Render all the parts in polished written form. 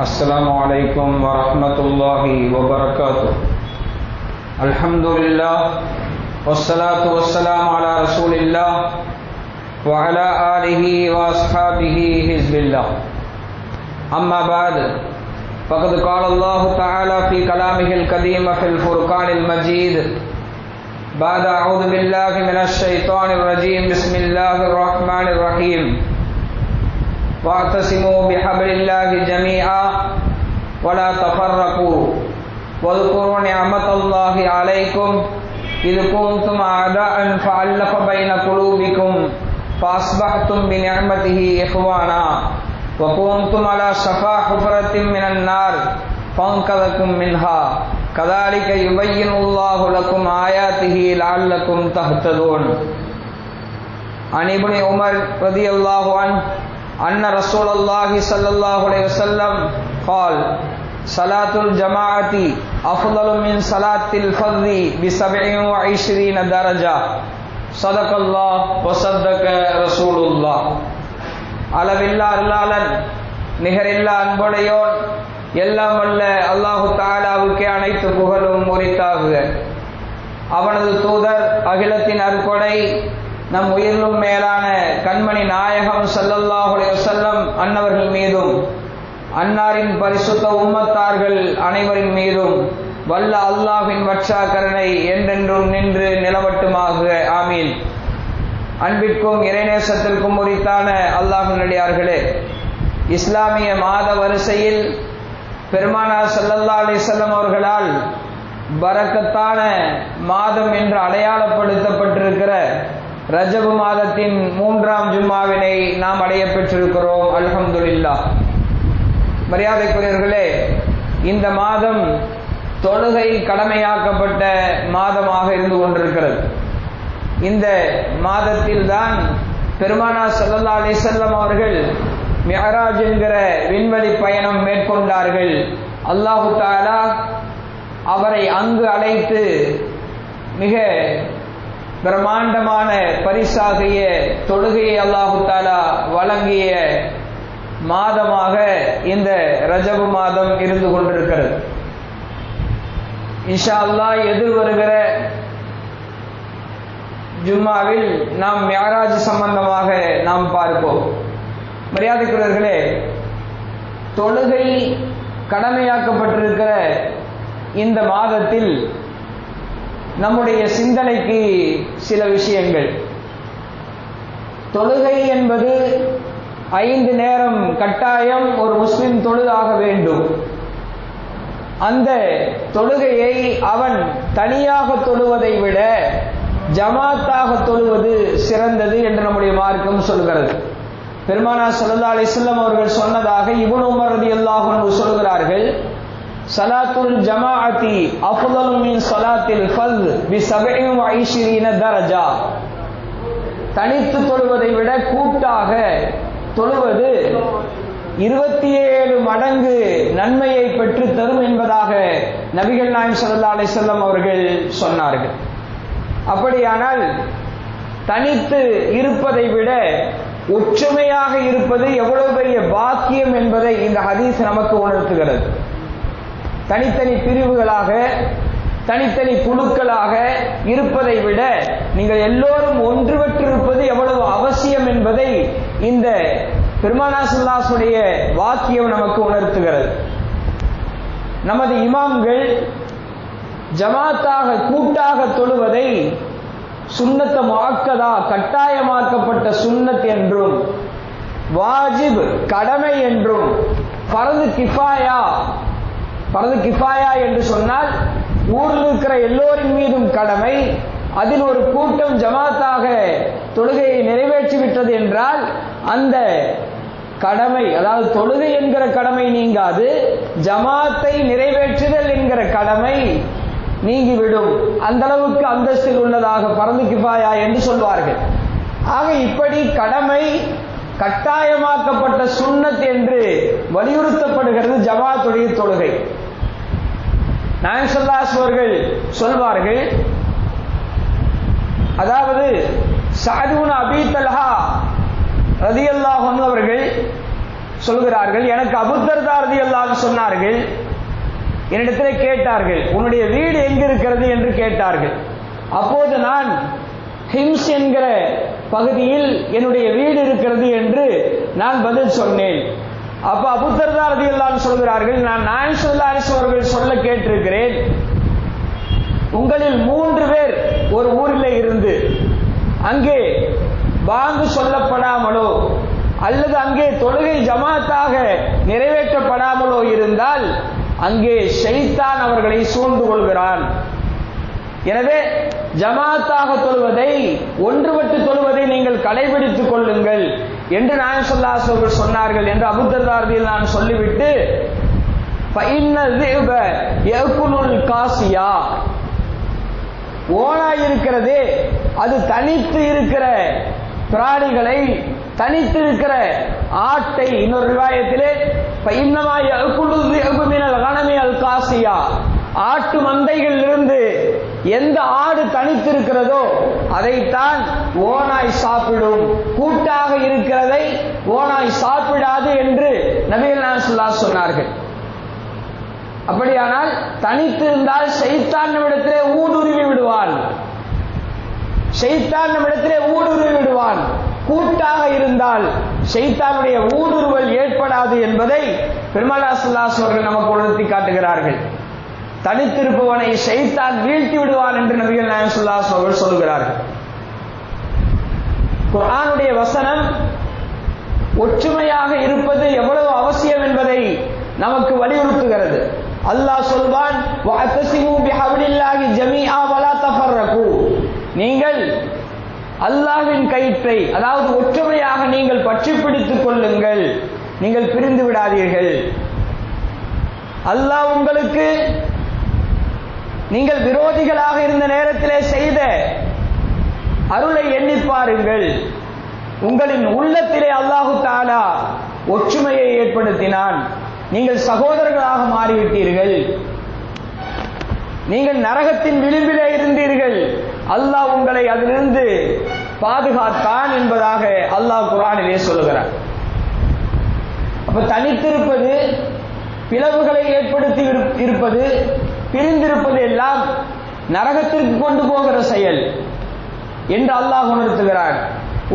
السلام عليكم ورحمة الله وبركاته. الحمد لله والصلاة والسلام على رسول الله وعلى آله وأصحابه حزب الله. أما بعد فقد قال الله تعالى في كلامه القديم في الفرقان المجيد بعد أعوذ بالله من الشيطان الرجيم بسم الله الرحمن الرحيم واعتصموا بحبل الله جميعا ولا تفرقوا واذكروا نعمة الله عليكم إذ كنتم أعداء فألف بين قلوبكم فأصبحتم بنعمته إخوانا وكنتم على شفا حفرة من النار فانقذكم منها كذلك يبين الله لكم آياته لعلكم تهتدون. عن ابن عمر رضي الله عنه أن رسول الله صلى الله عليه وسلم قال صلاة الجماعة أفضل من صلاة الفرد ب27 درجة. صدق الله وصدق رسول الله. அளவில்லா அருளாளன் நிகரில்லா அன்புடையோன் எல்லாம் வல்ல அல்லாஹு தஆலாவுக்கே அனைத்து புகழும் உரித்தாகுக. அவனது தூதர் அகிலத்தின் அருட்கொடை நம் உயிரிலும் மேலான கண்மணி நாயகம் ஸல்லல்லாஹு அலைஹி வஸல்லம் அன்னவர்கள் மீதும் அன்னாரின் பரிசுத்த உம்மத்தார்கள் அனைவரின் மீதும் வல்ல அல்லாஹ்வின் வற்றா கருணை என்றென்றும் நின்று நிலவட்டுமாக. ஆமீன். அன்பிற்கும் இறைநேசத்திற்கும் உரித்தான அல்லாஹ்வின் அடியார்களே, இஸ்லாமிய மாத வரிசையில் பெருமானார் ஸல்லல்லாஹு அலைஹி வஸல்லம் அவர்களால் பரக்கத்தான மாதம் என்று அடையாளப்படுத்தப்பட்டிருக்கிற ரஜபு மாதத்தின் 3ஆம் ஜும்மாவினை நாம் அடைய பெற்றிருக்கிறோம். அல்ஹம்துலில்லாஹ். மரியாதைக்குரியவர்களே, இந்த மாதம் தொழுகை கடமையாக்கப்பட்ட மாதமாக இருந்து கொண்டிருக்கிறது. இந்த மாதத்தில் தான் பெருமானார் ஸல்லல்லாஹு அலைஹி வஸல்லம் அவர்கள் மிஅராஜ் என்கிற விண்வெளி பயணம் மேற்கொண்டார்கள். அல்லாஹு தஆலா அவரை அங்கு அழைத்து மிக பிரம்மாண்டமான பரிசாகிய தொழுகையை அல்லாஹு தஆலா வழங்கிய மாதமாக இந்த ரஜபு மாதம் இருந்து கொண்டிருக்கிறது. இன்ஷா அல்லாஹ் எதிர்வருகிற ஜும்மாவில் நாம் மிஅராஜ் சம்பந்தமாக நாம் பார்ப்போம். மரியாதைக்குரியவர்களே, தொழுகை கடமையாக்கப்பட்டிருக்கிற இந்த மாதத்தில் நம்முடைய சிந்தனைக்கு சில விஷயங்கள். தொழுகை என்பது 5 நேரம் கட்டாயம் ஒரு முஸ்லிம் தொழுதாக வேண்டும். அந்த தொழுகையை அவன் தனியாக தொழுவதை விட ஜமாத்தாக தொழுவது சிறந்தது என்று நம்முடைய மார்க்கம் சொல்கிறது. பெருமானார் ஸல்லல்லாஹு அலைஹி வஸல்லம் அவர்கள் சொன்னதாக இப்னு உமர் ரலியல்லாஹு அன்ஹு சொல்கிறார்கள், ஸலாத்துல் ஜமாஅத்தி அஃதலு மின் ஸலாத்தில் ஃபர்த் பி27 தரஜா. தனித்து தொழுவதை விட கூட்டாக தொழுவது 27 மடங்கு நன்மையை பெற்று தரும் என்பதாக நபிகள் நாயகம் ஸல்லல்லாஹு அலைஹி வஸல்லம் அவர்கள் சொன்னார்கள். அப்படியானால் தனித்து இருப்பதை விட ஒற்றுமையாக இருப்பது எவ்வளவு பெரிய பாக்கியம் என்பதை இந்த ஹதீஸ் நமக்கு உணர்த்துகிறது. தனித்தனி பிரிவுகளாக தனித்தனி குழுக்களாக இருப்பதை விட நீங்கள் எல்லோரும் ஒன்றுபட்டிருப்பது எவ்வளவு அவசியம் என்பதை இந்த பெருமானார் ஸல்லல்லாஹு அலைஹி வஸல்லம் உடைய வாக்கியம் நமக்கு உணர்த்துகிறது. நமது இமாம்கள் ஜமாத்தாக கூட்டாக தொழுவதை சுன்னத் முஅக்கதா கட்டாயமாக்கப்பட்ட சுன்னத் என்றும், வாஜிப் கடமை என்றும், ஃபர்து கிஃபாயா என்று சொன்னால் ஊரில் இருக்கிற எல்லோரின் மீதும் கடமை, அதில் ஒரு கூட்டம் ஜமாத்தாக தொழுகையை நிறைவேற்றிவிட்டது என்றால் அந்த கடமை, அதாவது தொழுகை என்கிற கடமை நீங்காது, ஜமாத்தை நிறைவேற்றுதல் என்கிற கடமை நீங்கிவிடும். அந்த அளவுக்கு அந்தஸ்தில் உள்ளதாக ஃபர்து கிஃபாயா என்று சொல்வார்கள். ஆக இப்படி கடமை கட்டாயமாக்கப்பட்ட சுன்னத் என்று வலியுறுத்தப்படுகிறது ஜமாத்துடைய தொழுகை. நாயகம் ஸல்லல்லாஹு அலைஹி வஸல்லம் அவர்கள் சொல்வார்கள், அதாவது சஅத் இப்னு அபீ தல்ஹா ரலியல்லாஹு அன்ஹு அவர்கள் சொல்கிறார்கள், எனக்கு அபூதர்தா ரலியல்லாஹு அன்ஹு சொன்னார்கள், என்னிடத்தில் கேட்டார்கள், உன்னுடைய வீடு எங்கு இருக்கிறது என்று கேட்டார்கள். அப்போது நான் ஹிம்ஸ் என்கிற பகுதியில் என்னுடைய வீடு இருக்கிறது என்று நான் பதில் சொன்னேன். அப்ப அபூதர்தா ரலியல்லாஹு அன்ஹு சொல்கிறார்கள், நான் நாயகம் ஸல்லல்லாஹு அலைஹி வஸல்லம் அவர்கள் சொல்ல கேட்டிருக்கிறேன், உங்களில் 3 பேர் ஒரு ஊரில் இருந்து அங்கே பாங்கு சொல்லப்படாமலோ அல்லது அங்கே தொழுகை ஜமாத்தாக நிறைவேற்றப்படாமலோ இருந்தால் அங்கே ஷைத்தான் அவர்களை சூழ்ந்து கொள்கிறான். எனவே ஜமாத்தாக தொழுவதை, ஒன்றுபட்டு தொழுவதை நீங்கள் கடைபிடித்துக் கொள்ளுங்கள் என்று நாயகம் ஸல்லல்லாஹு அலைஹி வஸல்லம் சொன்னார்கள் என்று அபூதர்தா ரலியல்லாஹு அன்ஹு சொல்லிவிட்டு, ஃபஇன்ன ذئب يأكل القاسية, ஓனாய் இருக்கிறதே அது தனித்து இருக்கிற பிராணிகளை, தனித்து இருக்கிற ஆட்டை, இன்னொரு ரிவாயத்திலே ஃபஇன்னமா يأكل الذئب من الغنم القاسية, ஆட்டு மந்தைகளில் இருந்து எந்த ஆடு தனித்து இருக்கிறதோ அதைத்தான் ஓனாய் சாப்பிடும், கூட்டாக இருக்கிறதை ஓனாய் சாப்பிடாது என்று நபிகள் நாயகம் ஸல்லல்லாஹு அலைஹி வஸல்லம் சொன்னார்கள். அப்படியானால் தனித்து இருந்தால் ஷைத்தான் நம்மிடத்திலே ஊடுருவி விடுவான், ஷைத்தான் நம்மிடத்திலே ஊடுருவி விடுவான். கூட்டாக இருந்தால் ஷைத்தானுடைய ஊடுருவல் ஏற்படாது என்பதை பெருமானார் ஸல்லல்லாஹு அலைஹி வஸல்லம் நமக்கு உணர்த்தி காட்டுகிறார்கள். தனித்திருப்பவனை ஷைத்தான் வீழ்த்தி விடுவான் என்று நபிகள் நாயகம் ஸல்லல்லாஹு அலைஹி வஸல்லம் சொல்கிறார்கள். குர்ஆனுடைய வசனம் ஒற்றுமையாக இருப்பது எவ்வளவு அவசியம் என்பதை நமக்கு வலியுறுத்துகிறது. அல்லாஹ் சொல்வான், வஅத்தஸிமு பிஹப்லில்லாஹி ஜமீஆ வலா தஃபர்ரகு, நீங்கள் அல்லாஹ்வின் கயிற்றை, அதாவது ஒற்றுமையாக நீங்கள் பற்றி பிடித்துக் கொள்ளுங்கள், நீங்கள் பிரிந்து விடாதீர்கள். அல்லாஹ் உங்களுக்கு நீங்கள் விரோதிகளாக இருந்த நேரத்திலே செய்த அருளை எண்ணி பாருங்கள். உங்களின் உள்ளத்திலே அல்லாஹு தஆலா ஒற்றுமையை ஏற்படுத்தினான், நீங்கள் சகோதரர்களாக மாறிவிட்டீர்கள், நீங்கள் நரகத்தின் விளிம்பிலே இருந்தீர்கள், அல்லாஹ் உங்களை அதிலிருந்து பாதுகாத்தான் என்பதாக அல்லாஹ் குர்ஆனிலே சொல்லுகிறார். அப்ப தனித்திருப்பது, பிளவுகளை ஏற்படுத்தி இருப்பது, பிரிந்திருப்பது எல்லாம் நரகத்திற்கு கொண்டு போகிற செயல் என்று அல்லாஹ் உணர்த்துகிறார்.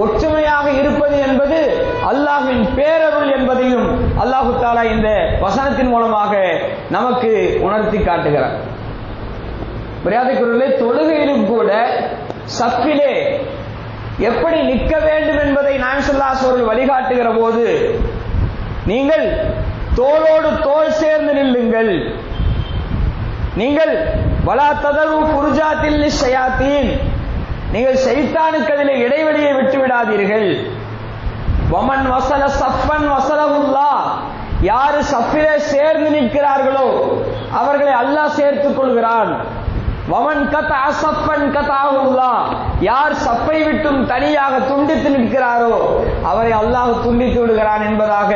ஒற்றுமையாக இருப்பது என்பது அல்லாஹ்வின் பேரருள் என்பதையும் அல்லாஹு தஆலா இந்த வசனத்தின் மூலமாக நமக்கு உணர்த்தி காட்டுகிறார். மரியாதைக்குரியவர்களே, தொழுகையிலும் கூட சஃபிலே எப்படி நிற்க வேண்டும் என்பதை நாயகம் ஸல்லல்லாஹு அலைஹி வஸல்லம் வழிகாட்டுகிற போது, நீங்கள் தோளோடு தோள் சேர்ந்து நில்லுங்கள், நீங்கள் வலா ததரு ஃபுர்ஜாத்தில் லிஷயாத்தீன், நீங்கள் ஷைத்தானுக்கு அதிலே இடைவெளியை விட்டு விடாதீர்கள். வமன் வஸல ஸஃபன் வஸலஹுல்லாஹ், யார் சஃபிலே சேர்ந்து நிற்கிறார்களோ அவர்களை அல்லாஹ் சேர்த்துக் கொள்கிறான். வமன் கதஅ ஸஃபன் கதஅஹுல்லாஹ், யார் சஃபை விட்டும் தனியாக துண்டித்து நிற்கிறாரோ அவரை அல்லாஹ் துண்டித்து விடுகிறான் என்பதாக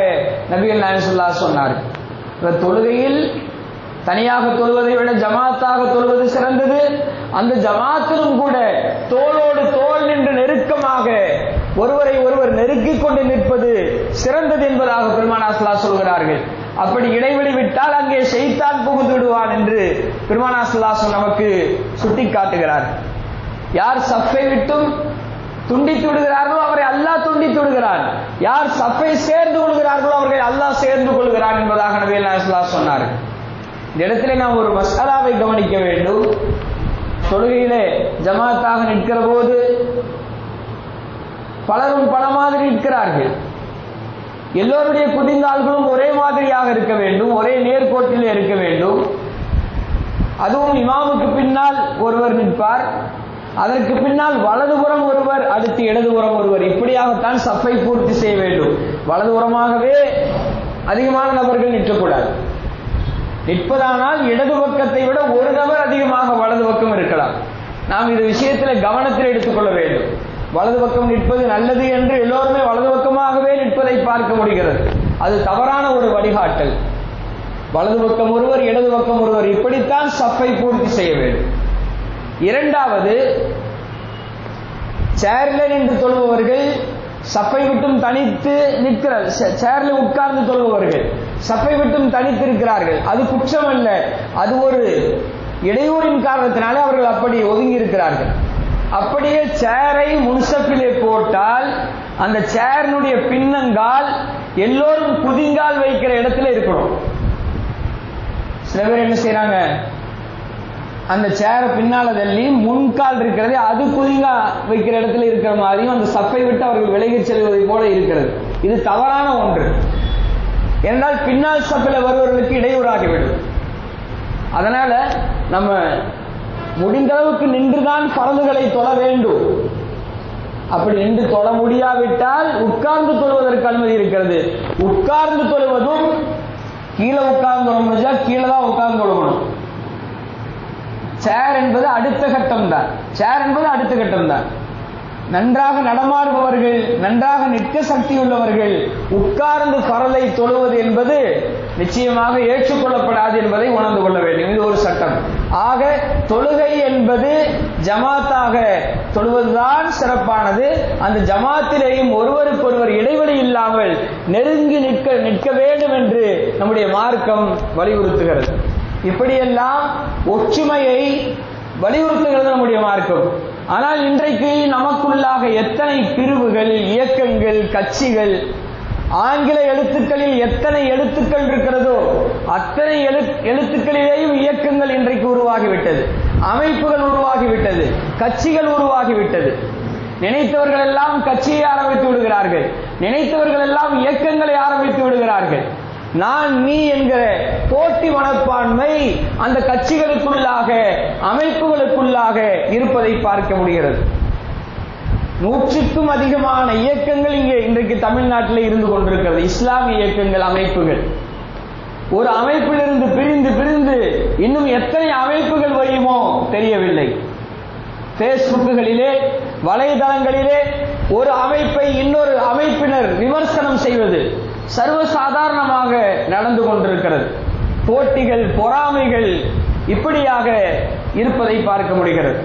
நபிகள் நாயகம் ஸல்லல்லாஹு அலைஹி வஸல்லம் சொன்னார்கள். தொழுகையில் தனியாக தொழுவதை விட ஜமாத்தாக தொழுவது சிறந்தது. அந்த ஜமாத்திலும் கூட தோளோடு தோள் நின்று நெருக்கமாக ஒருவரை ஒருவர் நெருக்கிக் கொண்டு நிற்பது சிறந்தது என்பதாக பெருமானார் ஸல்லல்லாஹு அலைஹி வஸல்லம் சொல்கிறார்கள். அப்படி இடைவெளி விட்டால் அங்கே ஷைத்தான் புகுந்து விடுவான் என்று பெருமானார் ஸல்லல்லாஹு அலைஹி வஸல்லம் நமக்கு சுட்டி காட்டுகிறார். யார் சஃபை விட்டும் துண்டித்து விடுகிறார்களோ அவரை அல்லாஹ் துண்டித்து விடுகிறான், யார் சஃபை சேர்ந்து கொள்கிறார்களோ அவர்களை அல்லாஹ் சேர்ந்து கொள்கிறான் என்பதாக நபிகள் நாயகம் ஸல்லல்லாஹு அலைஹி வஸல்லம் சொன்னார். இந்த இடத்துல நாம் ஒரு மஸ்அலாவை கவனிக்க வேண்டும். தொழுகையிலே ஜமாத்தாக நிற்கிற போது பலரும் பல மாதிரி நிற்கிறார்கள். எல்லோருடைய குதிங்கால்களும் ஒரே மாதிரியாக இருக்க வேண்டும், ஒரே நேர்கோட்டிலே இருக்க வேண்டும். அதுவும் இமாமுக்கு பின்னால் ஒருவர் நிற்பார், அதற்கு பின்னால் வலதுபுறம் ஒருவர், அடுத்து இடதுபுறம் ஒருவர், இப்படியாகத்தான் சஃபை பூர்த்தி செய்ய வேண்டும். வலதுபுறமாகவே அதிகமான நபர்கள் நிற்கக்கூடாது. நிற்பதானால் இடது பக்கத்தை விட ஒரு நபர் அதிகமாக வலது பக்கம் இருக்கலாம். நாம் இது விஷயத்தில் கவனத்தில் எடுத்துக்கொள்ள வேண்டும். வலது பக்கம் நிற்பது நல்லது என்று எல்லோருமே வலது பக்கமாகவே நிற்பதை பார்க்க முடிகிறது. அது தவறான ஒரு வழிகாட்டல். வலது பக்கம் ஒருவர், இடது பக்கம் ஒருவர், இப்படித்தான் சஃபை பூர்த்தி செய்ய வேண்டும். இரண்டாவது, சேரில் நின்று தொழுபவர்கள் சஃபை விட்டும் தனித்து நிற்கிற சேர்ல உட்கார்ந்து தொழுபவர்கள் சஃபை விட்டும் தனித்து இருக்கிறார்கள். அது குற்றம் அல்ல, அது ஒரு இடையூறின் காரணத்தினாலே அவர்கள் அப்படி ஒதுங்கி இருக்கிறார்கள். அப்படியே சேரை முன்சப்பிலே போட்டால் அந்த சேரினுடைய பின்னங்கால் எல்லோரும் குதிங்கால் வைக்கிற இடத்துல இருக்கணும். சில பேர் என்ன செய்யறாங்க, அந்த சேரை பின்னால தள்ளி முன்கால் இருக்கிறது அது குதிங்கா வைக்கிற இடத்துல இருக்கிற மாதிரியும் அந்த சப்பை விட்டு அவர்கள் விலகி செல்வதை போல இருக்கிறது. இது தவறான ஒன்று. என்றால் பின்னால் சப்பில வருவர்களுக்கு இடையூறாகிவிடும். அதனால நம்ம முடிந்த அளவுக்கு நின்றுதான் பரந்துகளை தொழ வேண்டும். அப்படி நின்று தொழ முடியாவிட்டால் உட்கார்ந்து தொழுவதற்கு அனுமதி இருக்கிறது. உட்கார்ந்து தொழுவதும் கீழே உட்கார்ந்து தொழ முடிஞ்சா கீழே தான் உட்கார்ந்து தொழணும். சேர் என்பது அடுத்த கட்டம் தான். சேர் என்பது அடுத்த கட்டம் தான். நன்றாக நடமாடுபவர்கள், நன்றாக நிற்க சக்தி உள்ளவர்கள் உட்கார்ந்து பரலை தொழுவது என்பது நிச்சயமாக ஏற்றுக்கொள்ளப்படாது என்பதை உணர்ந்து கொள்ள வேண்டும். இது ஒரு சட்டம். ஆக தொழுகை என்பது ஜமாத்தாக தொழுவதுதான் சிறப்பானது. அந்த ஜமாத்திலேயும் ஒருவருக்கொருவர் இடைவெளி இல்லாமல் நெருங்கி நிற்க வேண்டும் என்று நம்முடைய மார்க்கம் வலியுறுத்துகிறது. இப்படியெல்லாம் ஒற்றுமையை வலியுறுத்துகிறது நம்முடைய மார்க்கம். ஆனால் இன்றைக்கு நமக்குள்ளாக எத்தனை பிரிவுகள், இயக்கங்கள், கட்சிகள், ஆங்கில எழுத்துக்களில் எத்தனை எழுத்துக்கள் இருக்கிறதோ அத்தனை எழுத்துக்களிலேயும் இயக்கங்கள் இன்றைக்கு உருவாகிவிட்டது, அமைப்புகள் உருவாகிவிட்டது, கட்சிகள் உருவாகிவிட்டது. நினைத்தவர்கள் எல்லாம் கட்சியை ஆரம்பித்து விடுகிறார்கள், நினைத்தவர்கள் எல்லாம் இயக்கங்களை ஆரம்பித்து விடுகிறார்கள். நான் நீ என்கிற போட்டி மனப்பான்மை அந்த கட்சிகளுக்குள்ளாக, அமைப்புகளுக்குள்ளாக இருப்பதை பார்க்க முடிகிறது. 100க்கும் அதிகமான இயக்கங்கள் இங்கே இன்றைக்கு தமிழ்நாட்டில் இருந்து கொண்டிருக்கிறது. இஸ்லாமிய இயக்கங்கள், அமைப்புகள். ஒரு அமைப்பிலிருந்து பிரிந்து பிரிந்து இன்னும் எத்தனை அமைப்புகள் வருமோ தெரியவில்லை. பேஸ்புக்குகளிலே, வலைதளங்களிலே ஒரு அமைப்பை இன்னொரு அமைப்பினர் விமர்சனம் செய்வது சர்வசாதாரணமாக நடந்து கொண்டிருக்கிறது. போட்டிகள், பொறாமைகள் இப்படியாக இருப்பதை பார்க்க முடிகிறது.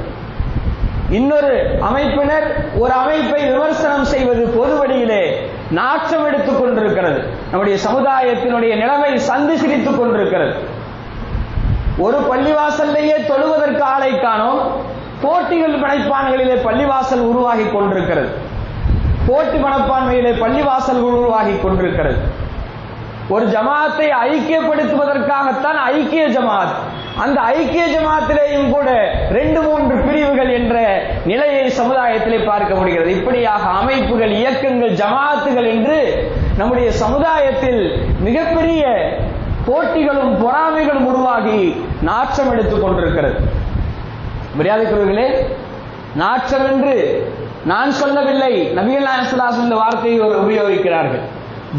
இன்னொரு அமைப்பினர் ஒரு அமைப்பை விமர்சனம் செய்வது பொது வழியிலே நாற்றம் எடுத்துக் கொண்டிருக்கிறது. நம்முடைய சமுதாயத்தினுடைய நிலைமை சந்தி சிரித்துக் கொண்டிருக்கிறது. ஒரு பள்ளிவாசல்லையே தொழுவதற்கு ஆளை காணோம். போட்டிகள் மனப்பான்மைகளிலே பள்ளிவாசல் உருவாகி கொண்டிருக்கிறது. போட்டி மனப்பான்மையிலே பள்ளிவாசல் உருவாகி கொண்டிருக்கிறது. ஒரு ஜமாத்தை ஐக்கியப்படுத்துவதற்காகத்தான் ஐக்கிய ஜமாத். அந்த ஐக்கிய ஜமாத்திலேயும் கூட 2-3 பிரிவுகள் என்ற நிலையை சமுதாயத்திலே பார்க்க முடிகிறது. இப்படியாக அமைப்புகள், இயக்கங்கள், ஜமாத்துகள் என்று நம்முடைய சமுதாயத்தில் மிகப்பெரிய போட்டிகளும் பொறாமைகளும் உருவாகி நாற்றம் எடுத்துக் கொண்டிருக்கிறது. மரியாதைக்குரியவர்களே, நாற்றம் என்று நான் சொல்லவில்லை, நபிகள் நாயகம் ஸல்லல்லாஹு அலைஹி வஸல்லம் இந்த வார்த்தையை உபயோகிக்கிறார்கள்.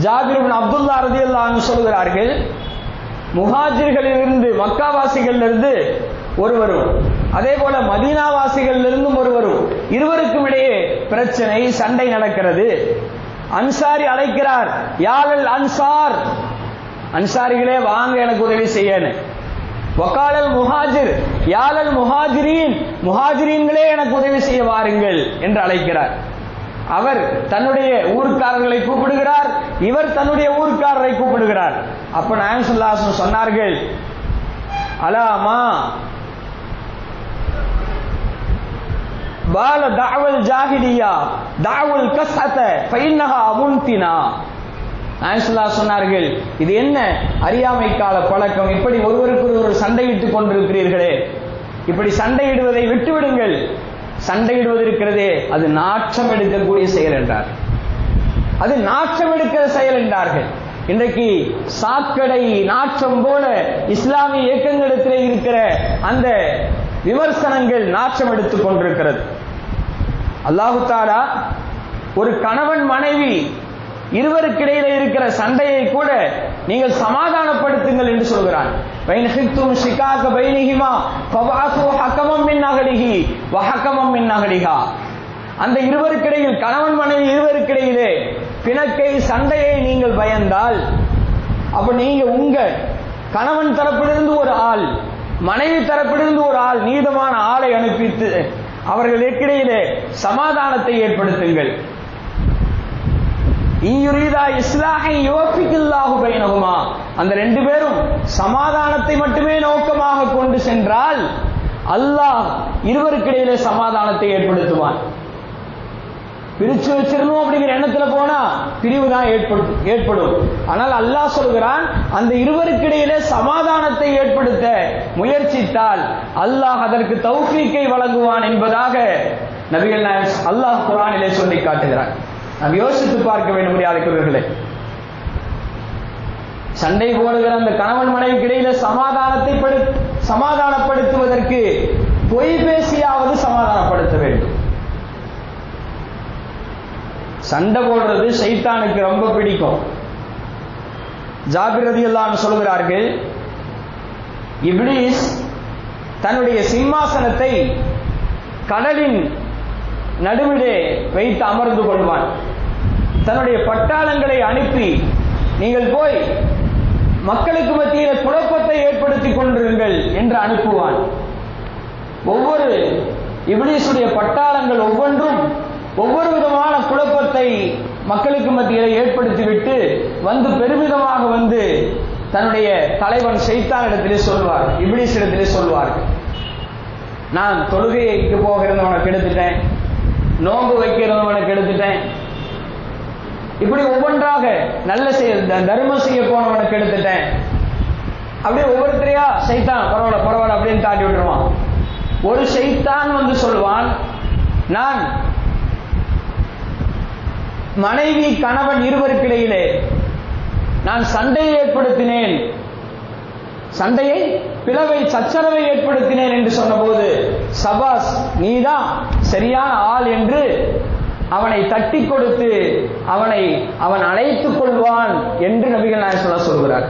ஜாபிர் இப்னு அப்துல்லா ரலியல்லாஹு அன்ஹு சொல்கிறார்கள், முஹாஜிர்களிலிருந்து, மக்காவாசிகளிலிருந்து ஒருவரும், அதே போல மதீனாவாசிகளிலிருந்தும் ஒருவரும், இருவருக்கும் இடையே பிரச்சனை, சண்டை நடக்கிறது. அன்சாரி அழைக்கிறார், யாழல் அன்சார், அன்சாரிகளே வாங்க எனக்கு உதவி செய்யன்னு. வகாலல் முஹாஜிர் யாழல் முஹாஜிரீன், முஹாஜிரீன்களே எனக்கு உதவி செய்ய வாருங்கள் என்று அழைக்கிறார். அவர் தன்னுடைய ஊர்க்காரர்களை கூப்பிடுகிறார், இவர் தன்னுடைய ஊர்க்காரரை கூப்பிடுகிறார். அப்ப நாயகம் ஸல்லல்லாஹு அலைஹி வஸல்லம் சொன்னார்கள், அலாமா பால தஅவல் ஜாஹிலியா தஅவல் கஸ்அத ஃபைன்னஹா முன்தினா. நாயகம் ஸல்லல்லாஹு அலைஹி வஸல்லம் சொன்னார்கள், இது என்ன அறியாமை கால பழக்கம், இப்படி ஒருவருக்கு ஒருவர் சண்டையிட்டுக் கொண்டிருக்கிறீர்களே, இப்படி சண்டையிடுவதை விட்டுவிடுங்கள். சண்டையிடுவது இருக்கிறதே அது நாற்றம் எடுக்கக்கூடிய செயல் என்றார். அது நாற்றம் எடுக்கிற செயல் என்றார்கள். இன்றைக்கு சாக்கடை நாற்றம் போல இஸ்லாமிய இயக்கங்களிடத்திலே இருக்கிற அந்த விமர்சனங்கள் நாற்றம் எடுத்துக் கொண்டிருக்கிறது. அல்லாஹு தஆலா ஒரு கணவன் மனைவி இருவருக்கிடையில இருக்கிற சண்டையை கூட நீங்கள் சமாதானப்படுத்துங்கள் என்று சொல்கிறான். வைன் ஹிஃப்தும் ஷிகாக பைனிஹிமா ஃபபஅஸு ஹக்கமம் மின் அஹ்லிஹி வ ஹக்கமம் மின் அஹ்லிஹா. அந்த இருவருக்கிடையில், கணவன் மனைவி இருவருக்கிடையிலே பிணக்கை, சண்டையை நீங்கள் பயந்தால், அப்ப நீங்க உங்க கணவன் தரப்பிலிருந்து ஒரு ஆள், மனைவி தரப்பிலிருந்து ஒரு ஆள், நீதமான ஆளை அனுப்பித்து அவர்களுக்கிடையிலே சமாதானத்தை ஏற்படுத்துங்கள். இயுரீதா இஸ்லாஹை யுவஃபிகில்லாஹு பைனஹுமா, அந்த ரெண்டு பேரும் சமாதானத்தை மட்டுமே நோக்கமாக கொண்டு சென்றால் அல்லாஹ் இருவருக்கிடையிலே சமாதானத்தை ஏற்படுத்துவான். பிரிச்சு வச்சிடணும் அப்படிங்கிற எண்ணத்துல போனா பிரிவு தான் ஏற்படும். ஆனால் அல்லாஹ் சொல்கிறான், அந்த இருவருக்கிடையிலே சமாதானத்தை ஏற்படுத்த முயற்சித்தால் அல்லாஹ் அதற்கு தௌஃபீக்கை வழங்குவான் என்பதாக நபிகள் நாயகம் அல்லாஹ் குர்ஆனிலே சொல்லி காட்டுகிறான். நாம் யோசித்து பார்க்க வேண்டும் முடியாதவர்களே. சண்டை போடுகிற அந்த கணவன் மனைவிக்கு இடையில சமாதானப்படுத்துவதற்கு பொய் பேசியாவது சமாதானப்படுத்த வேண்டும். சண்டை போடுறது ஷைத்தானுக்கு ரொம்ப பிடிக்கும். ஜாபிர் ரலியல்லாஹு அன்ஹு சொல்கிறார்கள், இப்லீஸ் தன்னுடைய சிம்மாசனத்தை கடலின் நடுவிலே வைத்து அமர்ந்து கொள்வான். தன்னுடைய பட்டாளங்களை அனுப்பி, நீங்கள் போய் மக்களுக்கு மத்தியில் குழப்பத்தை ஏற்படுத்திக் கொண்டிருங்கள் என்று அனுப்புவான். ஒவ்வொரு இப்லீசுடைய பட்டாளங்கள் ஒவ்வொன்றும் ஒவ்வொரு விதமான குழப்பத்தை மக்களுக்கு மத்தியில் ஏற்படுத்திவிட்டு வந்து பெருமிதமாக வந்து தன்னுடைய தலைவன் ஷைத்தானிடத்திலே சொல்வார், இப்லீஸ் இடத்திலே சொல்வார்கள், நான் தொழுகைக்கு போகிறவனை கெடுத்துட்டேன், நோன்பு வைக்கிறவனை கெடுத்துட்டேன், இப்படி ஒவ்வொன்றாக நல்ல தர்மம் செய்ய போனவனை கெடுத்துட்டேன். அப்படியே ஒவ்வொருத்தரையா ஷைத்தான் பரவாயில்ல அப்படின்னு தாண்டி விட்டுருவான். ஒரு ஷைத்தான் வந்து சொல்வான், நான் மனைவி கணவன் இருவருக்கிடையிலே நான் சண்டையை ஏற்படுத்தினேன், பிளவை சச்சரவை ஏற்படுத்தினேன் என்று சொன்னபோது, சபாஸ் நீதான் சரியான ஆள் என்று அவனை தட்டி கொடுத்து அவன் அழைத்துக் கொள்வான் என்று நபிகள் நாயகம் சொல்கிறார்.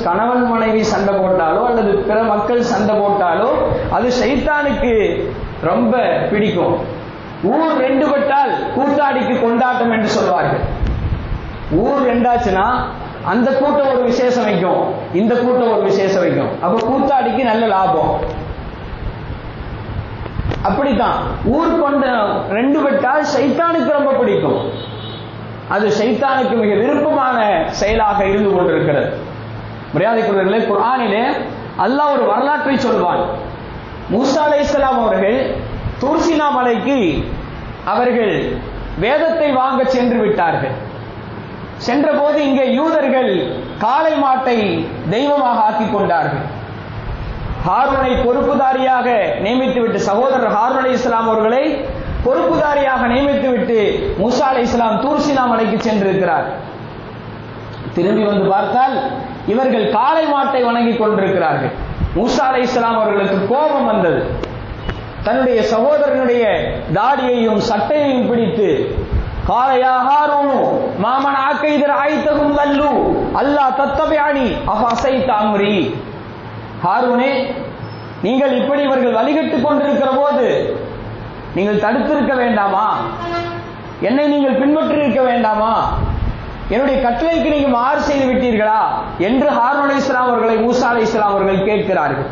கணவன் மனைவி சண்டை போட்டாலோ அல்லது பிற மக்கள் சண்டை போட்டாலோ அது ஷைத்தானுக்கு ரொம்ப பிடிக்கும். ஊர் ரெண்டு பட்டால் கூத்தாடிக்கு கொண்டாட்டம் என்று சொல்வார்கள். ஊர் ரெண்டாச்சுன்னா அந்த கூட்டம் ஒரு விசேஷம் வைக்கும், இந்த கூட்டம் ஒரு விசேஷம் வைக்கும். அப்ப கூத்தாடிக்கு நல்ல லாபம். அப்படித்தான் ஊர் கொண்ட ரெண்டு பட்டால் ஷைத்தானுக்கு ரொம்ப பிடிக்கும். அது ஷைத்தானுக்கு மிக விருப்பமான செயலாக இருந்து கொண்டிருக்கிறது. மரியாதைக்குரியவர்களே, குர்ஆனிலே அல்லாஹ் ஒரு வரலாற்றை சொல்வான். மூசா அலைஹிஸ்ஸலாம் அவர்கள் தூர்சினா மலைக்கு அவர்கள் வேதத்தை வாங்க சென்று விட்டார்கள். சென்ற போது இங்கே யூதர்கள் காளை மாட்டை தெய்வமாக ஆக்கிக் கொண்டார்கள். ஹாரூனை பொறுப்புதாரியாக நியமித்துவிட்டு, சகோதரர் ஹாரூன் அலைஹிஸ்ஸலாம் அவர்களை பொறுப்புதாரியாக நியமித்துவிட்டு மூசா அலைஹிஸ்ஸலாம் தூர்சினா மலைக்கு சென்றிருக்கிறார். திரும்பி வந்து பார்த்தால் இவர்கள் காளை மாட்டை வணங்கிக் கொண்டிருக்கிறார்கள். மூசா அலைஹிஸ்ஸலாம் அவர்களுக்கு கோபம் வந்தது. தன்னுடைய சகோதரனுடைய தாடியையும் சட்டையையும் பிடித்து, காலையா ஹாரூன் மாமன் ஆக்கைதர் ஆய்த்தகும் லல்லு அல்லாஹ் தத்தபியானி அஃபஸைத அம்ரி, ஹாரூனே நீங்கள் இப்படி இவர்கள் வழிகட்டுக் கொண்டிருக்கிற போது நீங்கள் தடுத்திருக்க வேண்டாமா? என்னை நீங்கள் பின்பற்றி இருக்க வேண்டாமா? என்னுடைய கட்டளைக்கு நீங்கள் மாறு செய்து விட்டீர்களா என்று ஹாரூன் அலைஹிஸ்ஸலாம் அவர்களை மூசா அலைஹிஸ்ஸலாம் அவர்கள் கேட்கிறார்கள்.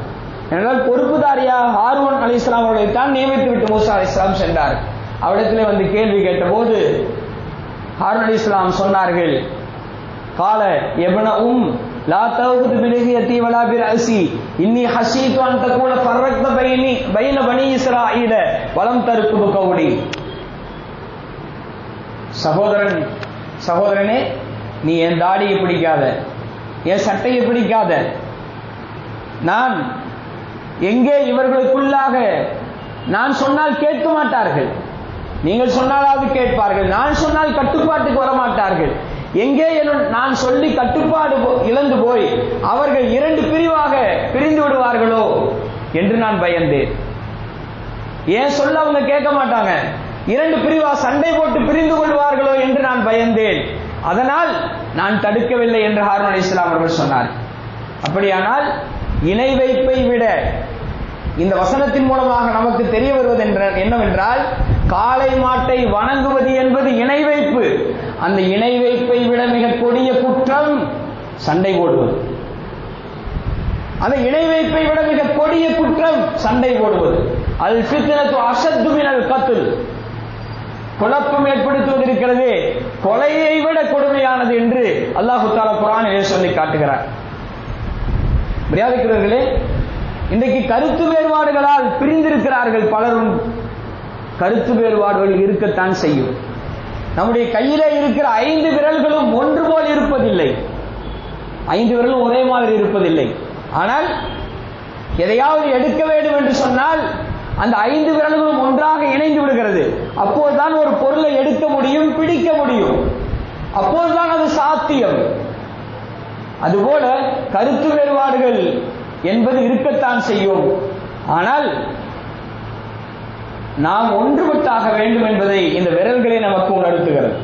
என்றால் பொறுப்புதாரியாக ஹாரூன் அலைஹிஸ்ஸலாம் அவர்களை தான் நியமித்து விட்டு மூசா அலைஹிஸ்ஸலாம் சென்றார். அவரிடத்திலே வந்து கேள்வி கேட்டபோது ஹாரூன் அலைஹிஸ்ஸலாம் சொன்னார்கள், கால எபன லா தௌகுது பிலிஹியதி வலா பிரஅசி இன்னி ஹஷீது அன் தகூல ஃபர்ரக்த பைன பனி இஸ்ராஈல வலம் தர்குபு கௌலி. சகோதரனே, நீ என் தாடியை பிடிக்காத, என் சட்டையை பிடிக்காத. நான் எங்கே இவர்களுக்குள்ளாக நான் சொன்னால் கேட்க மாட்டார்கள், நீங்கள் சொன்னாலாவது கேட்பார்கள், நான் சொன்னால் கட்டுப்பாட்டுக்கு வர மாட்டார்கள். எங்கே நான் சொல்லி கட்டுப்பாடு இழந்து போய் அவர்கள் இரண்டு பிரிவாக பிரிந்து விடுவார்களோ என்று நான் பயந்தேன். ஏன் சொல்ல அவங்க கேட்க மாட்டாங்க, இரண்டு பிரிவா சண்டை போட்டு பிரிந்து கொள்வார்களோ என்று நான் பயந்தேன். அதனால் நான் தடுக்கவில்லை என்று ஹாரூன் அலைஹிஸ்ஸலாம் அவர்கள் சொன்னார். அப்படியானால் இணை வைப்பை விட இந்த வசனத்தின் மூலமாக நமக்கு தெரிய வருவது என்னவென்றால், காளை மாட்டை வணங்குவது என்பது இணை வைப்பு. அந்த இணை வைப்பை விட மிக கொடிய குற்றம் சண்டை போடுவது. அந்த இணை வைப்பை விட மிக கொடிய குற்றம் சண்டை போடுவது. அல் ஃபித்னத்து அஷத்து மினல் கத்ல். குழப்பம் ஏற்படுத்துவது இருக்கிறது கொலையை விட கொடுமையானது என்று அல்லாஹ் தஆலா குர்ஆனிலே சொல்லி காட்டுகிறார். மரியாதைக்குரியவர்களே, இன்றைக்கு கருத்து வேறுபாடுகளால் பிரிந்திருக்கிறார்கள் பலரும். கருத்து வேறுபாடுகள் இருக்கத்தான் செய்யும். நம்முடைய கையிலே இருக்கிற 5 விரல்களும் ஒன்று போல் இருப்பதில்லை. 5 விரலும் ஒரே மாதிரி இருப்பதில்லை. ஆனால் எதையாவது எடுக்க வேண்டும் என்று சொன்னால் அந்த 5 விரல்களும் ஒன்றாக இணைந்து விடுகிறது. அப்போதுதான் ஒரு பொருளை எடுக்க முடியும், பிடிக்க முடியும். அப்போதுதான் அது சாத்தியம். அதுபோல கருத்து வேறுபாடுகள் என்பது இருக்கத்தான் செய்யும். ஆனால் நாம் ஒன்றுபட்டாக வேண்டும் என்பதை இந்த விரல்களே நமக்கு உணர்த்துகிறது.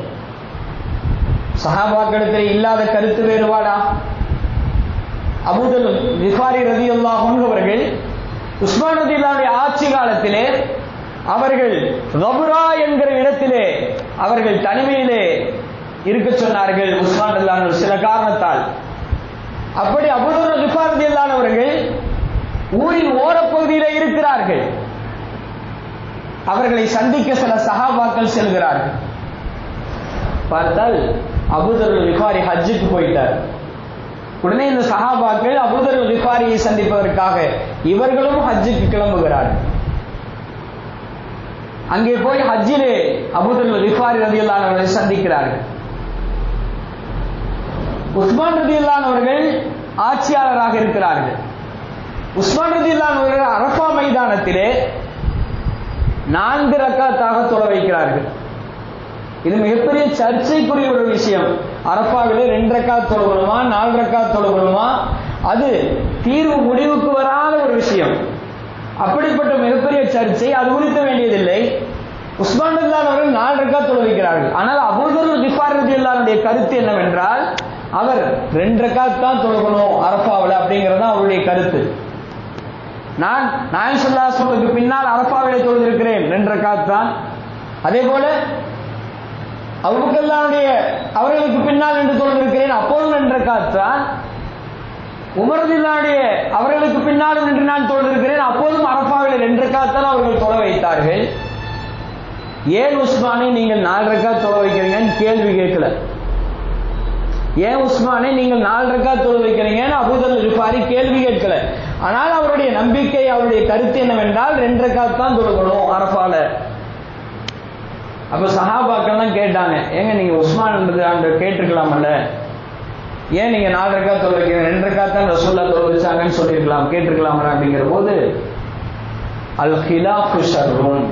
சஹாபாக்களிடத்தில் இல்லாத கருத்து வேறுபாடா? அபூதர் கிஃபாரி ரலியல்லாஹு அன்ஹு அவர்கள் உஸ்மான் ரலியல்லாஹு ஆட்சி காலத்திலே அவர்கள் கபுரா என்கிற இடத்திலே அவர்கள் தனிமையிலே இருக்க சொன்னார்கள் உஸ்மான் ரலியல்லாஹு சில காரணத்தால். அப்படி அபூதர் கிஃபாரி ரலியல்லாஹு அவர்கள் ஊரின் ஓரப்பகுதியிலே இருக்கிறார்கள். அவர்களை சந்திக்க சில சஹாபாக்கள் செல்கிறார்கள். பார்த்தால் அபூதர் கிஃபாரி ஹஜ்ஜுக்கு போயிட்டார். உடனே இந்த சஹாபாக்கள் அபூதர் கிஃபாரியை சந்திப்பதற்காக இவர்களும் ஹஜ்ஜுக்கு கிளம்புகிறார்கள். அங்கே போய் ஹஜ்ஜிலே அபூதர் கிஃபாரி ரலியல்லாஹு அன்ஹு அவர்களை சந்திக்கிறார்கள். உஸ்மான் ரலியல்லாஹு அன்ஹு அவர்கள் ஆட்சியாளராக இருக்கிறார்கள். உஸ்மான் ரலியல்லாஹு அன்ஹு அவர்கள் அரஃபா மைதானத்திலே 4 ரக்காத்தாக தொழ வைக்கிறார்கள். இது மிகப்பெரிய சர்ச்சைக்குரிய ஒரு விஷயம். அரஃபாவிலே 2 ரக்காத் தொழுகணுமா, 4 ரக்காத் தொழுகணுமா? அது தீர்வு முடிவுக்கு வராத ஒரு விஷயம். அப்படிப்பட்ட மிகப்பெரிய சர்ச்சை. அது குறித்த வேண்டியதில்லை. உஸ்மான் ரலியல்லாஹு அவர்கள் 4 ரக்காத் தொழ வைக்கிறார்கள். ஆனால் அபூதர் கிஃபாரி ரலியல்லாஹு அன்ஹுடைய கருத்து என்னவென்றால் அவர் 2 ரக்காத் தான் தொழுகணும் அரஃபாவில் அப்படிங்கிறது அவருடைய கருத்து. நான் நாயகம் ஸல்லல்லாஹு அலைஹி வஸல்லம் பின்னால் அரஃபாவிலே தொழுதிருக்கிறேன், 2 ரக்காத் தான். அதே போல அபூபக்கர் அவர்களுக்கு பின்னால் நின்று தொழுதிருக்கிறேன், அப்போதும் 2 ரக்காத் தான். உமர் ரலியல்லாஹு அவர்களுக்கு பின்னாலும் நின்று நான் தொழுதிருக்கிறேன், அப்போதும் அரஃபாவிலே 2 ரக்காத் தான் அவர்கள் தொழ வைத்தார்கள். ஏன் உஸ்மானை நீங்கள் 4 ரக்காத் தொழ வைக்கிறீங்கன்னு கேள்வி கேட்கல. ஏன் உஸ்மானை நீங்கள் 4 ரக்காத் தொழ வைக்கிறீங்கன்னு அபூதர் கிஃபாரி கேள்வி கேட்கல. ஆனால் அவருடைய நம்பிக்கை, அவருடைய கருத்து என்னவென்றால் 2 ரக்காத் தான் தொழுகணும் அரஃபால. அப்ப சஹாபாக்கள் தான் கேட்டாங்க, ஏங்க நீங்க உஸ்மான் கேட்டிருக்கலாமல்ல, ஏன் நீங்க 4 ரக்காத் தொழ வைக்கிறீங்க, 2 ரக்காத் தான் ரசூலுல்லாஹ் தொழ வச்சாங்கன்னு சொல்லிருக்கலாம், கேட்டிருக்கலாமா அப்படிங்கிற போது அல் ஹிலாஃபு ஷர்ருன்,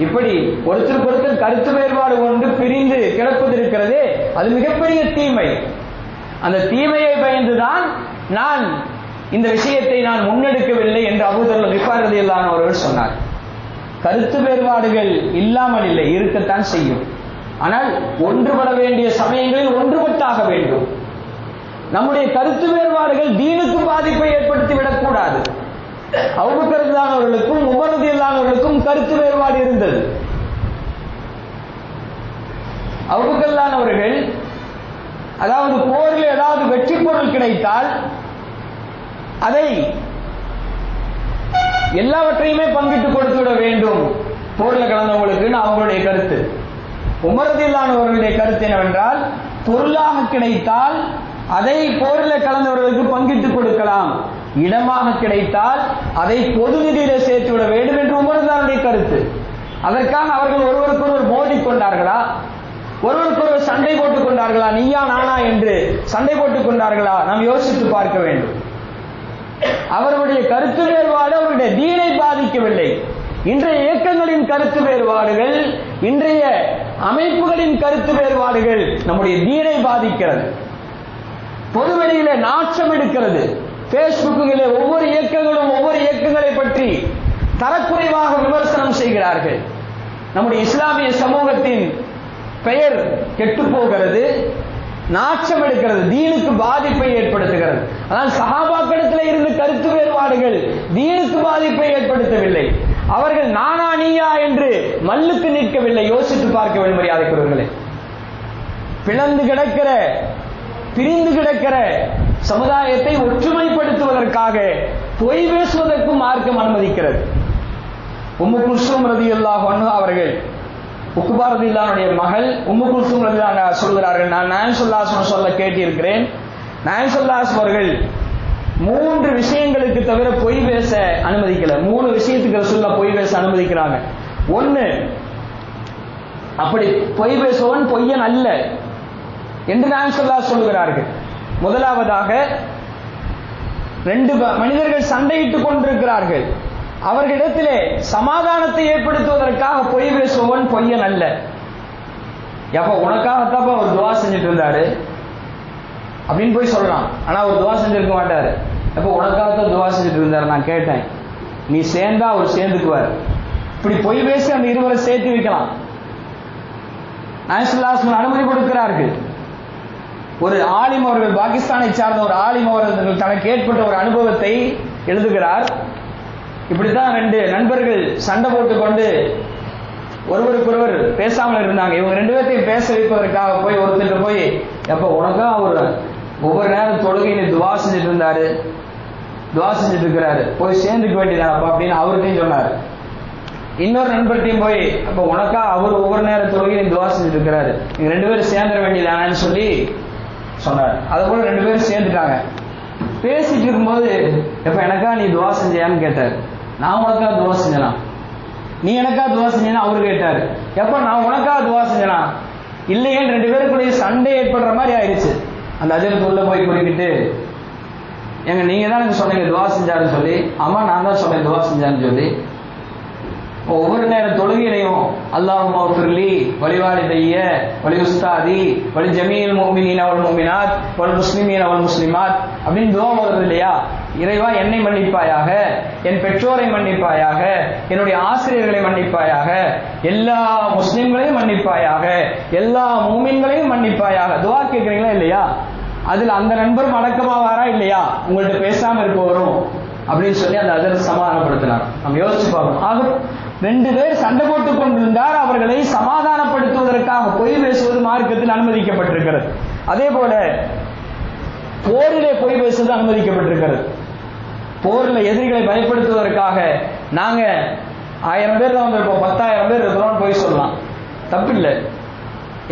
இப்படி ஒருத்தருக்கு ஒருத்தர் கருத்து வேறுபாடு கொண்டு பிரிந்து கிடப்பது இருக்கிறதே அது மிகப்பெரிய தீமை. அந்த தீமையை பயந்துதான் நான் இந்த விஷயத்தை நான் முன்னெடுக்கவில்லை என்று அபூதர் கிஃபாரி ரலியல்லாஹு அன்ஹு அவர்கள் சொன்னார். கருத்து வேறுபாடுகள் இல்லாமல் இல்லை, இருக்கத்தான் செய்யும். ஆனால் ஒன்றுபட வேண்டிய சமயங்களில் ஒன்றுபட்டாக வேண்டும். நம்முடைய கருத்து வேறுபாடுகள் தீனுக்கு பாதிப்பை ஏற்படுத்தி விடக்கூடாது. அபூபக்கர் ரலியல்லாஹு அவர்களுக்கும் உமர் ரலியல்லாஹு அவர்களுக்கும் கருத்து வேறுபாடு இருந்தது. அபூபக்கர் ரலியல்லாஹு அவர்கள் அதாவது போரில் ஏதாவது வெற்றி பொருள் கிடைத்தால் அதை எல்லாவற்றையுமே பங்கிட்டு கொடுத்து விட வேண்டும் போரில் கலந்தவங்களுக்கு அவங்களுடைய கருத்து. உமர் ரலியல்லாஹு அவர்களுடைய கருத்து என்னவென்றால் பொருளாக கிடைத்தால் அதை போரில் கலந்தவர்களுக்கு பங்கிட்டு கொடுக்கலாம், இடமாக கிடைத்தால் அதை பொது நிதியில சேர்த்து விட வேண்டும் என்று உமர்தானுடைய கருத்து. அதற்காக அவர்கள் ஒருவருக்கொருவர் மோதிக் கொண்டார்களா, ஒருவருக்கொருவர் சண்டை போட்டுக் கொண்டார்களா, நீயா நானா என்று சண்டை போட்டுக் கொண்டார்களா? நாம் யோசித்து பார்க்க வேண்டும். அவர்களுடைய கருத்து வேறுபாடு அவருடைய தீனை பாதிக்கவில்லை. இன்றைய இயக்கங்களின் கருத்து வேறுபாடுகள், இன்றைய அமைப்புகளின் கருத்து வேறுபாடுகள் நம்முடைய தீனை பாதிக்கிறது. பொதுவெளியிலே நாச்சம் எடுக்கிறது. பேஸ்புக்கிலே ஒவ்வொரு இயக்கங்களும் ஒவ்வொரு இயக்கங்களை பற்றி தரக்குறைவாக விமர்சனம் செய்கிறார்கள். நம்முடைய இஸ்லாமிய சமூகத்தின் பெயர் கெட்டு போகிறது, நாச்சம் எடுக்கிறது, தீனுக்கு பாதிப்பை ஏற்படுத்துகிறது. ஆனால் சஹாபாக்களிடத்தில் இருந்து கருத்து வேறுபாடுகள் தீனுக்கு பாதிப்பை ஏற்படுத்தவில்லை. அவர்கள் நானா நீயா என்று மல்லுக்கு நிற்கவில்லை. யோசித்து பார்க்க வேண்டும் மரியாதைக்குரியவர்களே. பிளந்து கிடக்கிற, பிரிந்து கிடக்கிற சமுதாயத்தை ஒற்றுமைப்படுத்துவதற்காக பொய் பேசுவதற்கும் மார்க்கம் அனுமதிக்கிறது. உம்மு குல்சூம் ரலியல்லாஹு அன்ஹா அவர்கள் உக்பா ரலியல்லாஹுடைய மகள் உம்மு குல்சூம் ரலியல்லாஹு சொல்கிறார்கள், நான் நாயகம் ஸல்லல்லாஹு அலைஹி வஸல்லம் சொல்ல கேட்டிருக்கிறேன். நாயகம் ஸல்லல்லாஹு அலைஹி அவர்கள் 3 விஷயங்களுக்கு தவிர பொய் பேச அனுமதிக்கல. 3 விஷயத்துக்கு ரசூலுல்லாஹ் பொய் பேச அனுமதிக்கிறாங்க. 1, அப்படி பொய் பேசுவன் பொய்யன் அல்ல என்று நாயகம் ஸல்லல்லாஹு அலைஹி சொல்கிறார்கள். முதலாவதாக 2 மனிதர்கள் சண்டையிட்டுக் கொண்டிருக்கிறார்கள். அவர்களிடத்திலே சமாதானத்தை ஏற்படுத்துவதற்காக பொய் பேசுபவன் பொய்யன் அல்ல. எப்ப உனக்காகத்தான் அவர் துவா செஞ்சுட்டு இருந்தாரு அப்படின்னு போய் சொல்லலாம். ஆனா அவர் துவா செஞ்சிருக்க மாட்டாரு. எப்ப உனக்காகத்தான் துவா செஞ்சுட்டு இருந்தாரு, நான் கேட்டேன், நீ சேர்ந்தா அவர் சேர்ந்துக்குவார். இப்படி பொய் பேசி அந்த இருவரை சேர்த்து வைக்கலாம். நாயகம் ஸல்லல்லாஹு அலைஹி வஸல்லம் அனுமதி கொடுக்கிறார்கள். ஒரு ஆலிம் அவர்கள், பாகிஸ்தானை சார்ந்த ஒரு ஆலிம் அவர்கள் தனக்கு ஏற்பட்ட ஒரு அனுபவத்தை எழுதுகிறார். இப்படித்தான் 2 நண்பர்கள் சண்டை போட்டுக்கொண்டு ஒருவருக்கொருவர் பேசாமல் இருந்தாங்க. இவங்க 2 பேர்த்தையும் பேச வைப்பதற்காக போய் ஒருத்தர் போய், எப்ப உனக்கா அவர் ஒவ்வொரு நேரம் தொழுகையில துவா செஞ்சுட்டு இருந்தாரு, துவா செஞ்சுட்டு இருக்கிறாரு, போய் சேர்ந்துக்க வேண்டியதானப்பா அப்படின்னு அவர்கிட்டையும் சொன்னார். இன்னொரு நண்பர்கிட்டையும் போய், அப்ப உனக்கா அவர் ஒவ்வொரு நேரம் தொழுகையில துவா செஞ்சுட்டு இருக்கிறாரு, நீங்க 2 பேரும் சேர்ந்துட வேண்டியதானு சொல்லி சொன்னார். அது போல 2 பேரும் சேர்ந்துட்டாங்க. பேசிட்டு இருக்கும்போது, எப்ப எனக்கா நீ துவா செஞ்சியான்னு கேட்டார். நான் உனக்கா துவா செஞ்சனா? நீ எனக்கா துவா செஞ்சனா? அவரு கேட்டாரு. எப்ப நான் உனக்கா துவா செஞ்சனா? இல்லையேன்னு 2 பேருக்குள்ளேயே சண்டை ஏற்படுற மாதிரி ஆயிடுச்சு. அந்த அஜருக்கு உள்ள போய் குறிக்கிட்டு, எங்க நீங்க தான் எனக்கு சொன்னீங்க துவா செஞ்சாருன்னு சொல்லி. ஆமா நான் தான் சொன்னேன் துவா செஞ்சான்னு சொல்லி. ஒவ்வொரு நேரம் தொழுகையிலையும் அல்லாஹும்ம ஃபிர்லி வலிவாலிதைய வலி உஸ்தாதி வலி ஜமீல் முஃமினீன வல் முஃமினாத் வல் முஸ்லிமீன வல் முஸ்லிமாத் அப்படின்னு துஆ வருது இல்லையா? இறைவா என்னை மன்னிப்பாயாக, என் பெற்றோரை மன்னிப்பாயாக, என்னுடைய ஆசிரியர்களை மன்னிப்பாயாக, எல்லா முஸ்லிம்களையும் மன்னிப்பாயாக, எல்லா மூமின்களையும் மன்னிப்பாயாக துஆ கேட்கிறீங்களா இல்லையா? அதுல அந்த நண்பரும் அடக்கமாவாரா இல்லையா? உங்கள்ட்ட பேசாம இருப்பவரும் அப்படின்னு சொல்லி அந்த அதர் சமாதானப்படுத்தினார். நம்ம யோசிச்சு பார்க்கணும். ஆக 2 பேர் சண்டை போட்டுக் கொண்டிருந்தார். அவர்களை சமாதானப்படுத்துவதற்காக பொய் பேசுவது மார்க்கத்தில் அனுமதிக்கப்பட்டிருக்கிறது. அதே போல போரிலே பொய் பேசுவது அனுமதிக்கப்பட்டிருக்கிறது. போரில் எதிரிகளை பயப்படுத்துவதற்காக நாங்க 1000 பேர் தான் வந்திருப்போம், 10,000 பேர் இருக்கிறோம் பொய் சொல்லலாம், தப்பில்லை.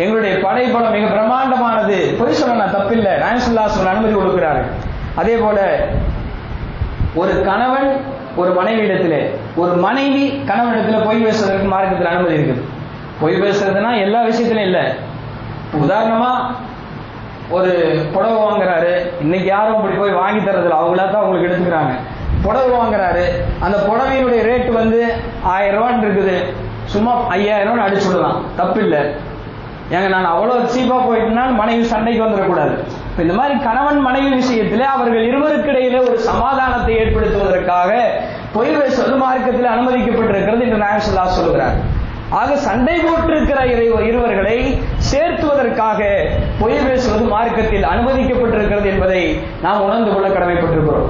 எங்களுடைய படைப்படம் மிக பிரம்மாண்டமானது, பொய் சொல்லலாம், தப்பில்லை. நாயகம் ஸல்லல்லாஹு அலைஹி வஸல்லம் அனுமதி கொடுக்கிறார்கள். அதே போல ஒரு கணவன் ஒரு மனைவியிடத்திலே, ஒரு மனைவி கணவனிடத்தில் பொய் பேசுவதற்கு மார்க்கத்தில் அனுமதி இருக்குது. பொய் பேசுறதுன்னா எல்லா விஷயத்திலும் இல்லை. உதாரணமா ஒரு புடவை வாங்குறாரு, இன்னைக்கு யாரும் அப்படி போய் வாங்கி தரதில்லை, அவங்களா தான் அவங்களுக்கு எடுத்துக்கிறாங்க. புடவை வாங்குறாரு, அந்த புடவையினுடைய ரேட்டு 1000 ரூபான்னு இருக்குது, சும்மா 5000 ரூபான்னு அடிச்சு விடலாம், தப்பில்லை. ஏங்க நான் அவ்வளோ சீப்பா போயிட்டுனா மனைவி சண்டைக்கு வந்துடக்கூடாது. இந்த மாதிரி கணவன் மனைவி விஷயத்திலே அவர்கள் இருவருக்கு இடையிலே ஒரு சமாதானத்தை ஏற்படுத்துவதற்காக பொய் பேசுவது மார்க்கத்தில் அனுமதிக்கப்பட்டிருக்கிறது என்று நாயகம் ஸல்லல்லாஹு அலைஹி சொல்கிறார். ஆக சண்டை போட்டிருக்கிற இருவர்களை சேர்த்துவதற்காக பொய் பேசுவது மார்க்கத்தில் அனுமதிக்கப்பட்டிருக்கிறது என்பதை நாம் உணர்ந்து கொள்ள கடமைப்பட்டிருக்கிறோம்.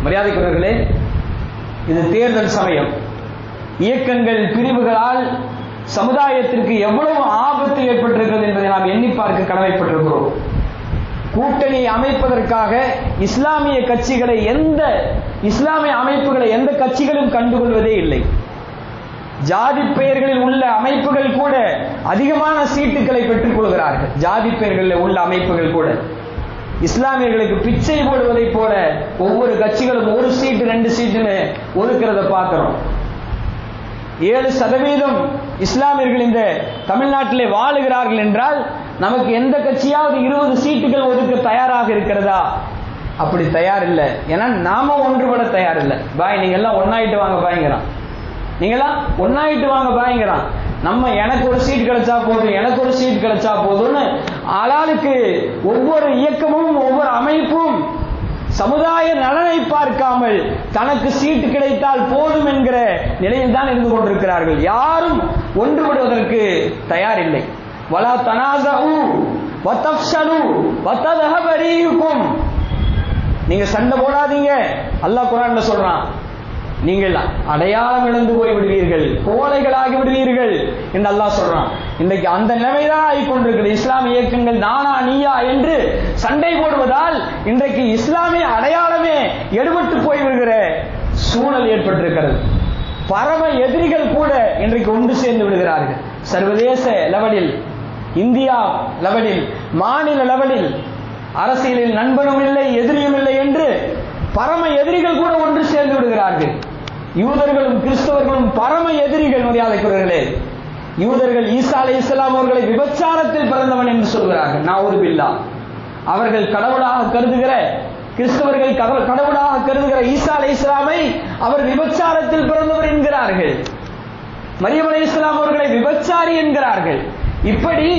மரியாதைக்குரியவர்களே, இது தேர்தல் சமயம். இயக்கங்கள் பிரிவுகளால் சமுதாயத்திற்கு எவ்வளவு ஆபத்து ஏற்பட்டிருக்கிறது என்பதை நாம் எண்ணி பார்க்க கடமைப்பட்டிருக்கிறோம். கூட்டணி அமைப்பதற்காக இஸ்லாமிய கட்சிகளை இஸ்லாமிய அமைப்புகளை எந்த கட்சிகளும் கண்டுகொள்வதே இல்லை. ஜாதி பெயர்களில் உள்ள அமைப்புகள் கூட அதிகமான சீட்டுகளை பெற்றுக் கொள்கிறார்கள். ஜாதி பெயர்களில் உள்ள அமைப்புகள் கூட இஸ்லாமியர்களுக்கு பிச்சை போடுவதை போல ஒவ்வொரு கட்சிகளும் 1 சீட்டு 2 சீட்டுன்னு ஒதுக்கிறத பார்க்கிறோம். 7% இஸ்லாமியர்கள் இந்த தமிழ்நாட்டிலே வாழுகிறார்கள் என்றால் நமக்கு எந்த கட்சியாவது 20 சீட்டுகள் ஒதுக்க தயாராக இருக்கிறதா? அப்படி தயார் இல்லை. ஏன்னா நாம ஒன்றுபட தயார் இல்லை. பாய் நீங்க எல்லாம் ஒன்னாயிட்டு வாங்க பாய்ங்கிறான், நீங்களாம் ஒன்னாயிட்டு வாங்க பாய்ங்கிறான். நம்ம எனக்கு ஒரு சீட் கிடைச்சா போதும், எனக்கு ஒரு சீட் கிடைச்சா போதும்னு ஆளாளுக்கு ஒவ்வொரு இயக்கமும் ஒவ்வொரு அமைப்பும் சமுதாய நலனை பார்க்காமல் தனக்கு சீட்டு கிடைத்தால் போதும் என்கிற நிலையில் தான் இருந்து கொண்டிருக்கிறார்கள். யாரும் ஒன்றுபடுவதற்கு தயார் இல்லை. வலா தனாஸு வதஃப்ஷலு வதذهب ரீஹுக்கும், நீங்க சண்டை போடாதீங்க. அல்லாஹ் குர்ஆன்ல சொல்றான், நீங்கள் அடையாளம் இழந்து போய் விடுவீர்கள், கோழைகளாகி விடுவீர்கள் என்று அல்லாஹ் சொல்றான். இன்றைக்கு அந்த நிலைமைதான் ஆகிக்கொண்டிருக்கிறது. இஸ்லாமிய இயக்கங்கள் நானா நீயா என்று சண்டை போடுவதால் இன்றைக்கு இஸ்லாமிய அடையாளமே எடுபட்டு போய்விடுகிற சூழல் ஏற்பட்டிருக்கிறது. பரம எதிரிகள் கூட இன்றைக்கு ஒன்று சேர்ந்து விடுகிறார்கள். சர்வதேச லெவலில், இந்தியா லெவலில், மாநில லெவலில் அரசியலில் நண்பனும் இல்லை எதிரியும் இல்லை என்று பரம எதிரிகள் கூட ஒன்று சேர்ந்து விடுகிறார்கள். யூதர்களும் கிறிஸ்தவர்களும் பரம எதிரிகள். மரியாதைக்குரியவர்களே, யூதர்கள் ஈசா அலைஹிஸ்ஸலாம் அவர்களை விபச்சாரத்தில் பிறந்தவன் என்று சொல்கிறார்கள். நஅூது பில்லாஹ். அவர்கள் கடவுளாக கருதுகிற, கிறிஸ்தவர்கள் கடவுளாக கருதுகிற ஈசா அலைஹிஸ்ஸலாமை அவர் விபச்சாரத்தில் பிறந்தவர் என்கிறார்கள். மரியம் அலைஹிஸ்ஸலாம் அவர்களை விபச்சாரி என்கிறார்கள். இப்படி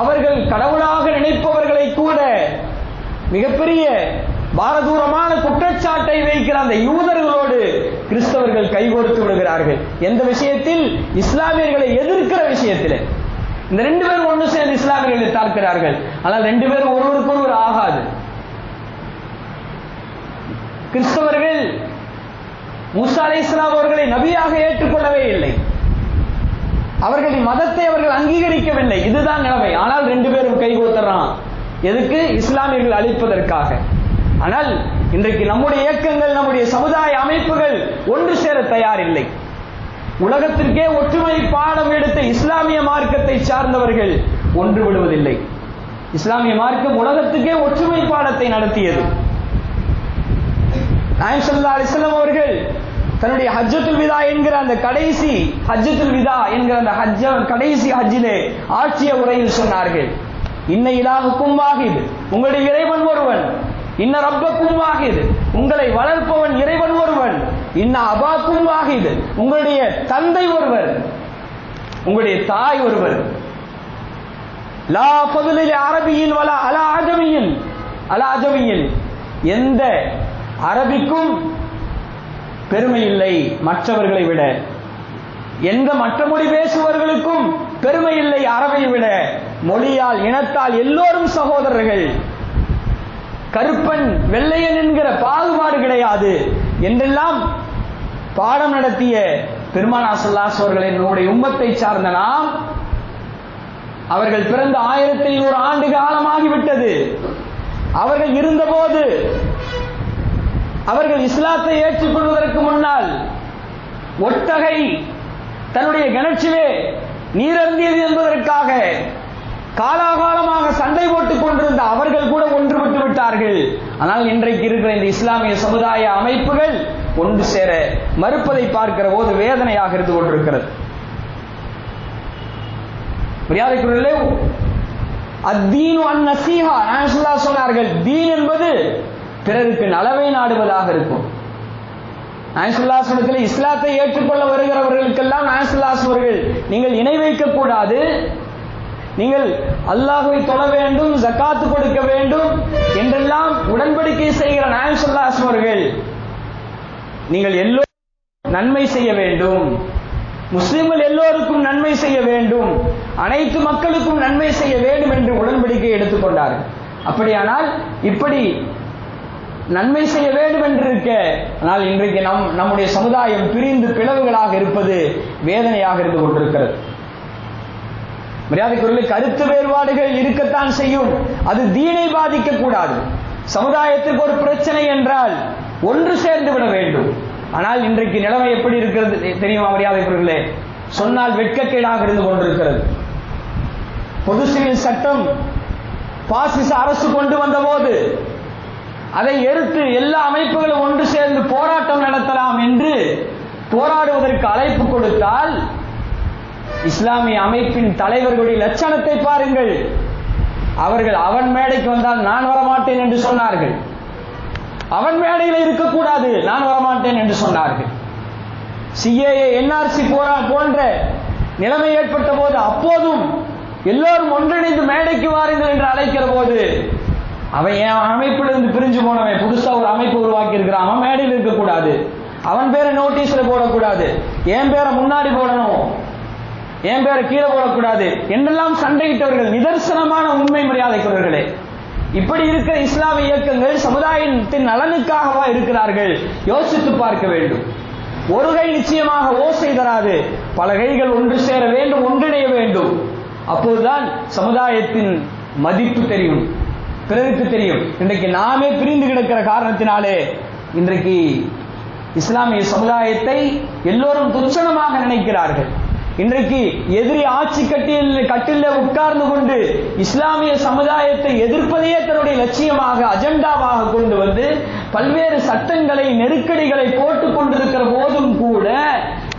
அவர்கள் கடவுளாக நினைப்பவர்களை கூட மிகப்பெரிய பாரதூரமான குற்றச்சாட்டை வைக்கிற அந்த யூதர்களோடு கிறிஸ்தவர்கள் கைகோர்த்து விடுகிறார்கள். எந்த விஷயத்தில்? இஸ்லாமியர்களை எதிர்க்கிற விஷயத்தில். இந்த ரெண்டு பேரும் ஒன்று சேர்ந்து இஸ்லாமியர்களை தாக்குகிறார்கள். ஆனால் ரெண்டு பேரும் ஒருவருக்கொருவர் ஆகாது. கிறிஸ்தவர்கள் மூசா அலைஹிஸ்ஸலாம் அவர்களை நபியாக ஏற்றுக்கொள்ளவே இல்லை. அவர்களின் மதத்தை அவர்கள் அங்கீகரிக்கவில்லை. இதுதான் நிலைமை. ஆனால் ரெண்டு பேரும் கைகோர்த்துறான். எதுக்கு? இஸ்லாமியர்கள் அழிப்பதற்காக. ஆனால் இன்றைக்கு நம்முடைய இயக்கங்கள், நம்முடைய சமுதாய அமைப்புகள் ஒன்று சேர தயாரில்லை. உலகத்திற்கே ஒற்றுமை பாடம் எடுத்த இஸ்லாமிய மார்க்கத்தை சார்ந்தவர்கள் ஒன்று விடுவதில்லை. இஸ்லாமிய மார்க்கம் உலகத்துக்கே ஒற்றுமை பாடத்தை நடத்தியது. நாயகம் ஸல்லல்லாஹு அலைஹி வஸல்லம் அவர்கள் தன்னுடைய ஹஜ்ஜத்துல் விதா என்கிற அந்த கடைசி ஹஜ்ஜத்துல் விதா என்கிற அந்த கடைசி ஹஜ்ஜிலே ஆட்சிய உரையில் சொன்னார்கள், இன்ன இலாஹுக்கும் வாஹித், உங்களுடைய இறைவன் ஒருவன். இன்ன ரப்பக்கும் வாஹித், உங்களை வளர்ப்பவன் இறைவன் ஒருவன். இன்ன அபாக்கும் வாஹித், உங்களுடைய தந்தை ஒருவர், உங்களுடைய தாய் ஒருவர். லா ஃபதுல அரபியின் வலா அலா அஜமியின், அலா அஜமியின், எந்த அரபிக்கும் பெருமை இல்லை மற்றவர்களை விட, எந்த மற்ற மொழி பேசுபவர்களுக்கும் பெருமை இல்லை அரபை விட. மொழியால் இனத்தால் எல்லோரும் சகோதரர்கள். கருப்பன் வெள்ளையன் என்கிற பாகுபாடு கிடையாது என்றெல்லாம் பாடம் நடத்திய பெருமானார் ஸல்லல்லாஹு அலைஹி வஸல்லம் நம்முடைய உம்மத்தை சார்ந்த நாம், அவர்கள் பிறந்த 1500 ஆண்டு காலமாகிவிட்டது. அவர்கள் இருந்தபோது, அவர்கள் இஸ்லாத்தை ஏற்றுக்கொள்வதற்கு முன்னால் ஒட்டகை தன்னுடைய கிணற்றிலே நீரந்தியது என்பதற்காக காலாகாலமாக சண்டை போட்டுக் கொண்டிருந்த அவர்கள் கூட ஒன்றுபட்டு விட்டார்கள். ஆனால் இன்றைக்கு இருக்கிற இந்த இஸ்லாமிய சமுதாய அமைப்புகள் ஒன்று சேர மறுப்பதை பார்க்கிற போது வேதனையாக இருந்து கொண்டிருக்கிறது. மரியாதைக்குரியவர்களே, அத்தீனு அன்-நஸீஹா, ரசூலுல்லாஹ் சொன்னார்கள், தீன் என்பது பிறருக்கு நலவை நாடுவதாக இருக்கும். நாயகம் இஸ்லாத்தை ஏற்றுக்கொள்ள வருகிறவர்களுக்கெல்லாம் நாயகம் அவர்கள், நீங்கள் இணை வைக்க கூடாது, நீங்கள் அல்லாஹ்வை தொழ வேண்டும், ஜகாத்து கொடுக்க வேண்டும் என்றெல்லாம் உடன்படிக்கை செய்கிற நாயகம் அவர்கள், நீங்கள் எல்லோரும் நன்மை செய்ய வேண்டும், முஸ்லிம்கள் எல்லோருக்கும் நன்மை செய்ய வேண்டும், அனைத்து மக்களுக்கும் நன்மை செய்ய வேண்டும் என்று உடன்படிக்கை எடுத்துக்கொண்டார்கள். அப்படியானால் இப்படி நன்மை செய்ய வேண்டும் என்று இருக்க, ஆனால் இன்றைக்கு நம்முடைய சமுதாயம் பிரிந்து பிளவுகளாக இருப்பது வேதனையாக இருந்து கொண்டிருக்கிறது. மரியாதைக்குரிய, கருத்து வேறுபாடுகள் இருக்கத்தான் செய்யும், அது தீனை பாதிக்க கூடாது. சமுதாயத்திற்கு ஒரு பிரச்சனை என்றால் ஒன்று சேர்ந்து விட வேண்டும். ஆனால் இன்றைக்கு நிலைமை எப்படி இருக்கிறது தெரியுமா மரியாதைக்குரியவர்களே? சொன்னால் வெட்கக்கேடாக இருந்து கொண்டிருக்கிறது. பொது சிவில் சட்டம் பாசிச அரசு கொண்டு வந்த போது அதை எதிர்த்து எல்லா அமைப்புகளும் ஒன்று சேர்ந்து போராட்டம் நடத்தலாம் என்று போராடுவதற்கு அழைப்பு கொடுத்தால், இஸ்லாமிய அமைப்பின் தலைவர்களுடைய லட்சணத்தை பாருங்கள். அவர்கள் அவன் மேடைக்கு வந்தால் நான் வரமாட்டேன் என்று சொன்னார்கள். அவன் மேடையில் இருக்கக்கூடாது, நான் வரமாட்டேன் என்று சொன்னார்கள். சிஏஏ என்ஆர்சி போன்ற நிலைமை ஏற்பட்ட போது அப்போதும் எல்லோரும் ஒன்றிணைந்து மேடைக்கு வாருங்கள் என்று அழைக்கிற போது, அவன் என் அமைப்பிலிருந்து பிரிஞ்சு போனவன், புதுசா ஒரு அமைப்பு உருவாக்கி இருக்கிறான், அவன் மேடையில் இருக்கக்கூடாது, அவன் பேரை நோட்டீஸ்ல போடக்கூடாது, என் பேரை முன்னாடி போடணும், என் பேரை கீழே போடக்கூடாது என்றெல்லாம் சண்டையிட்டவர்கள் நிதர்சனமான உண்மை மரியாதைக்குரியவர்களே. இப்படி இருக்கிற இஸ்லாமிய இயக்கங்கள் சமுதாயத்தின் நலனுக்காகவா இருக்கிறார்கள்? யோசித்து பார்க்க வேண்டும். ஒரு கை நிச்சயமாக ஓசை தராது, பல கைகள் ஒன்று சேர வேண்டும், ஒன்றிணைய வேண்டும். அப்போதுதான் சமுதாயத்தின் மதிப்பு தெரியும், பிறருக்கு தெரியும். இன்றைக்கு நாமே பிரிந்து கிடக்கிற காரணத்தினாலே இன்றைக்கு இஸ்லாமிய சமுதாயத்தை எல்லோரும் துச்சனமாக நினைக்கிறார்கள். இன்றைக்கு எதிரி ஆட்சி கட்டில உட்கார்ந்து கொண்டு இஸ்லாமிய சமுதாயத்தை எதிர்ப்பதையே தன்னுடைய லட்சியமாக அஜெண்டாவாக கொண்டு வந்து பல்வேறு சட்டங்களை நெருக்கடிகளை போட்டுக் கொண்டிருக்கிற போதும் கூட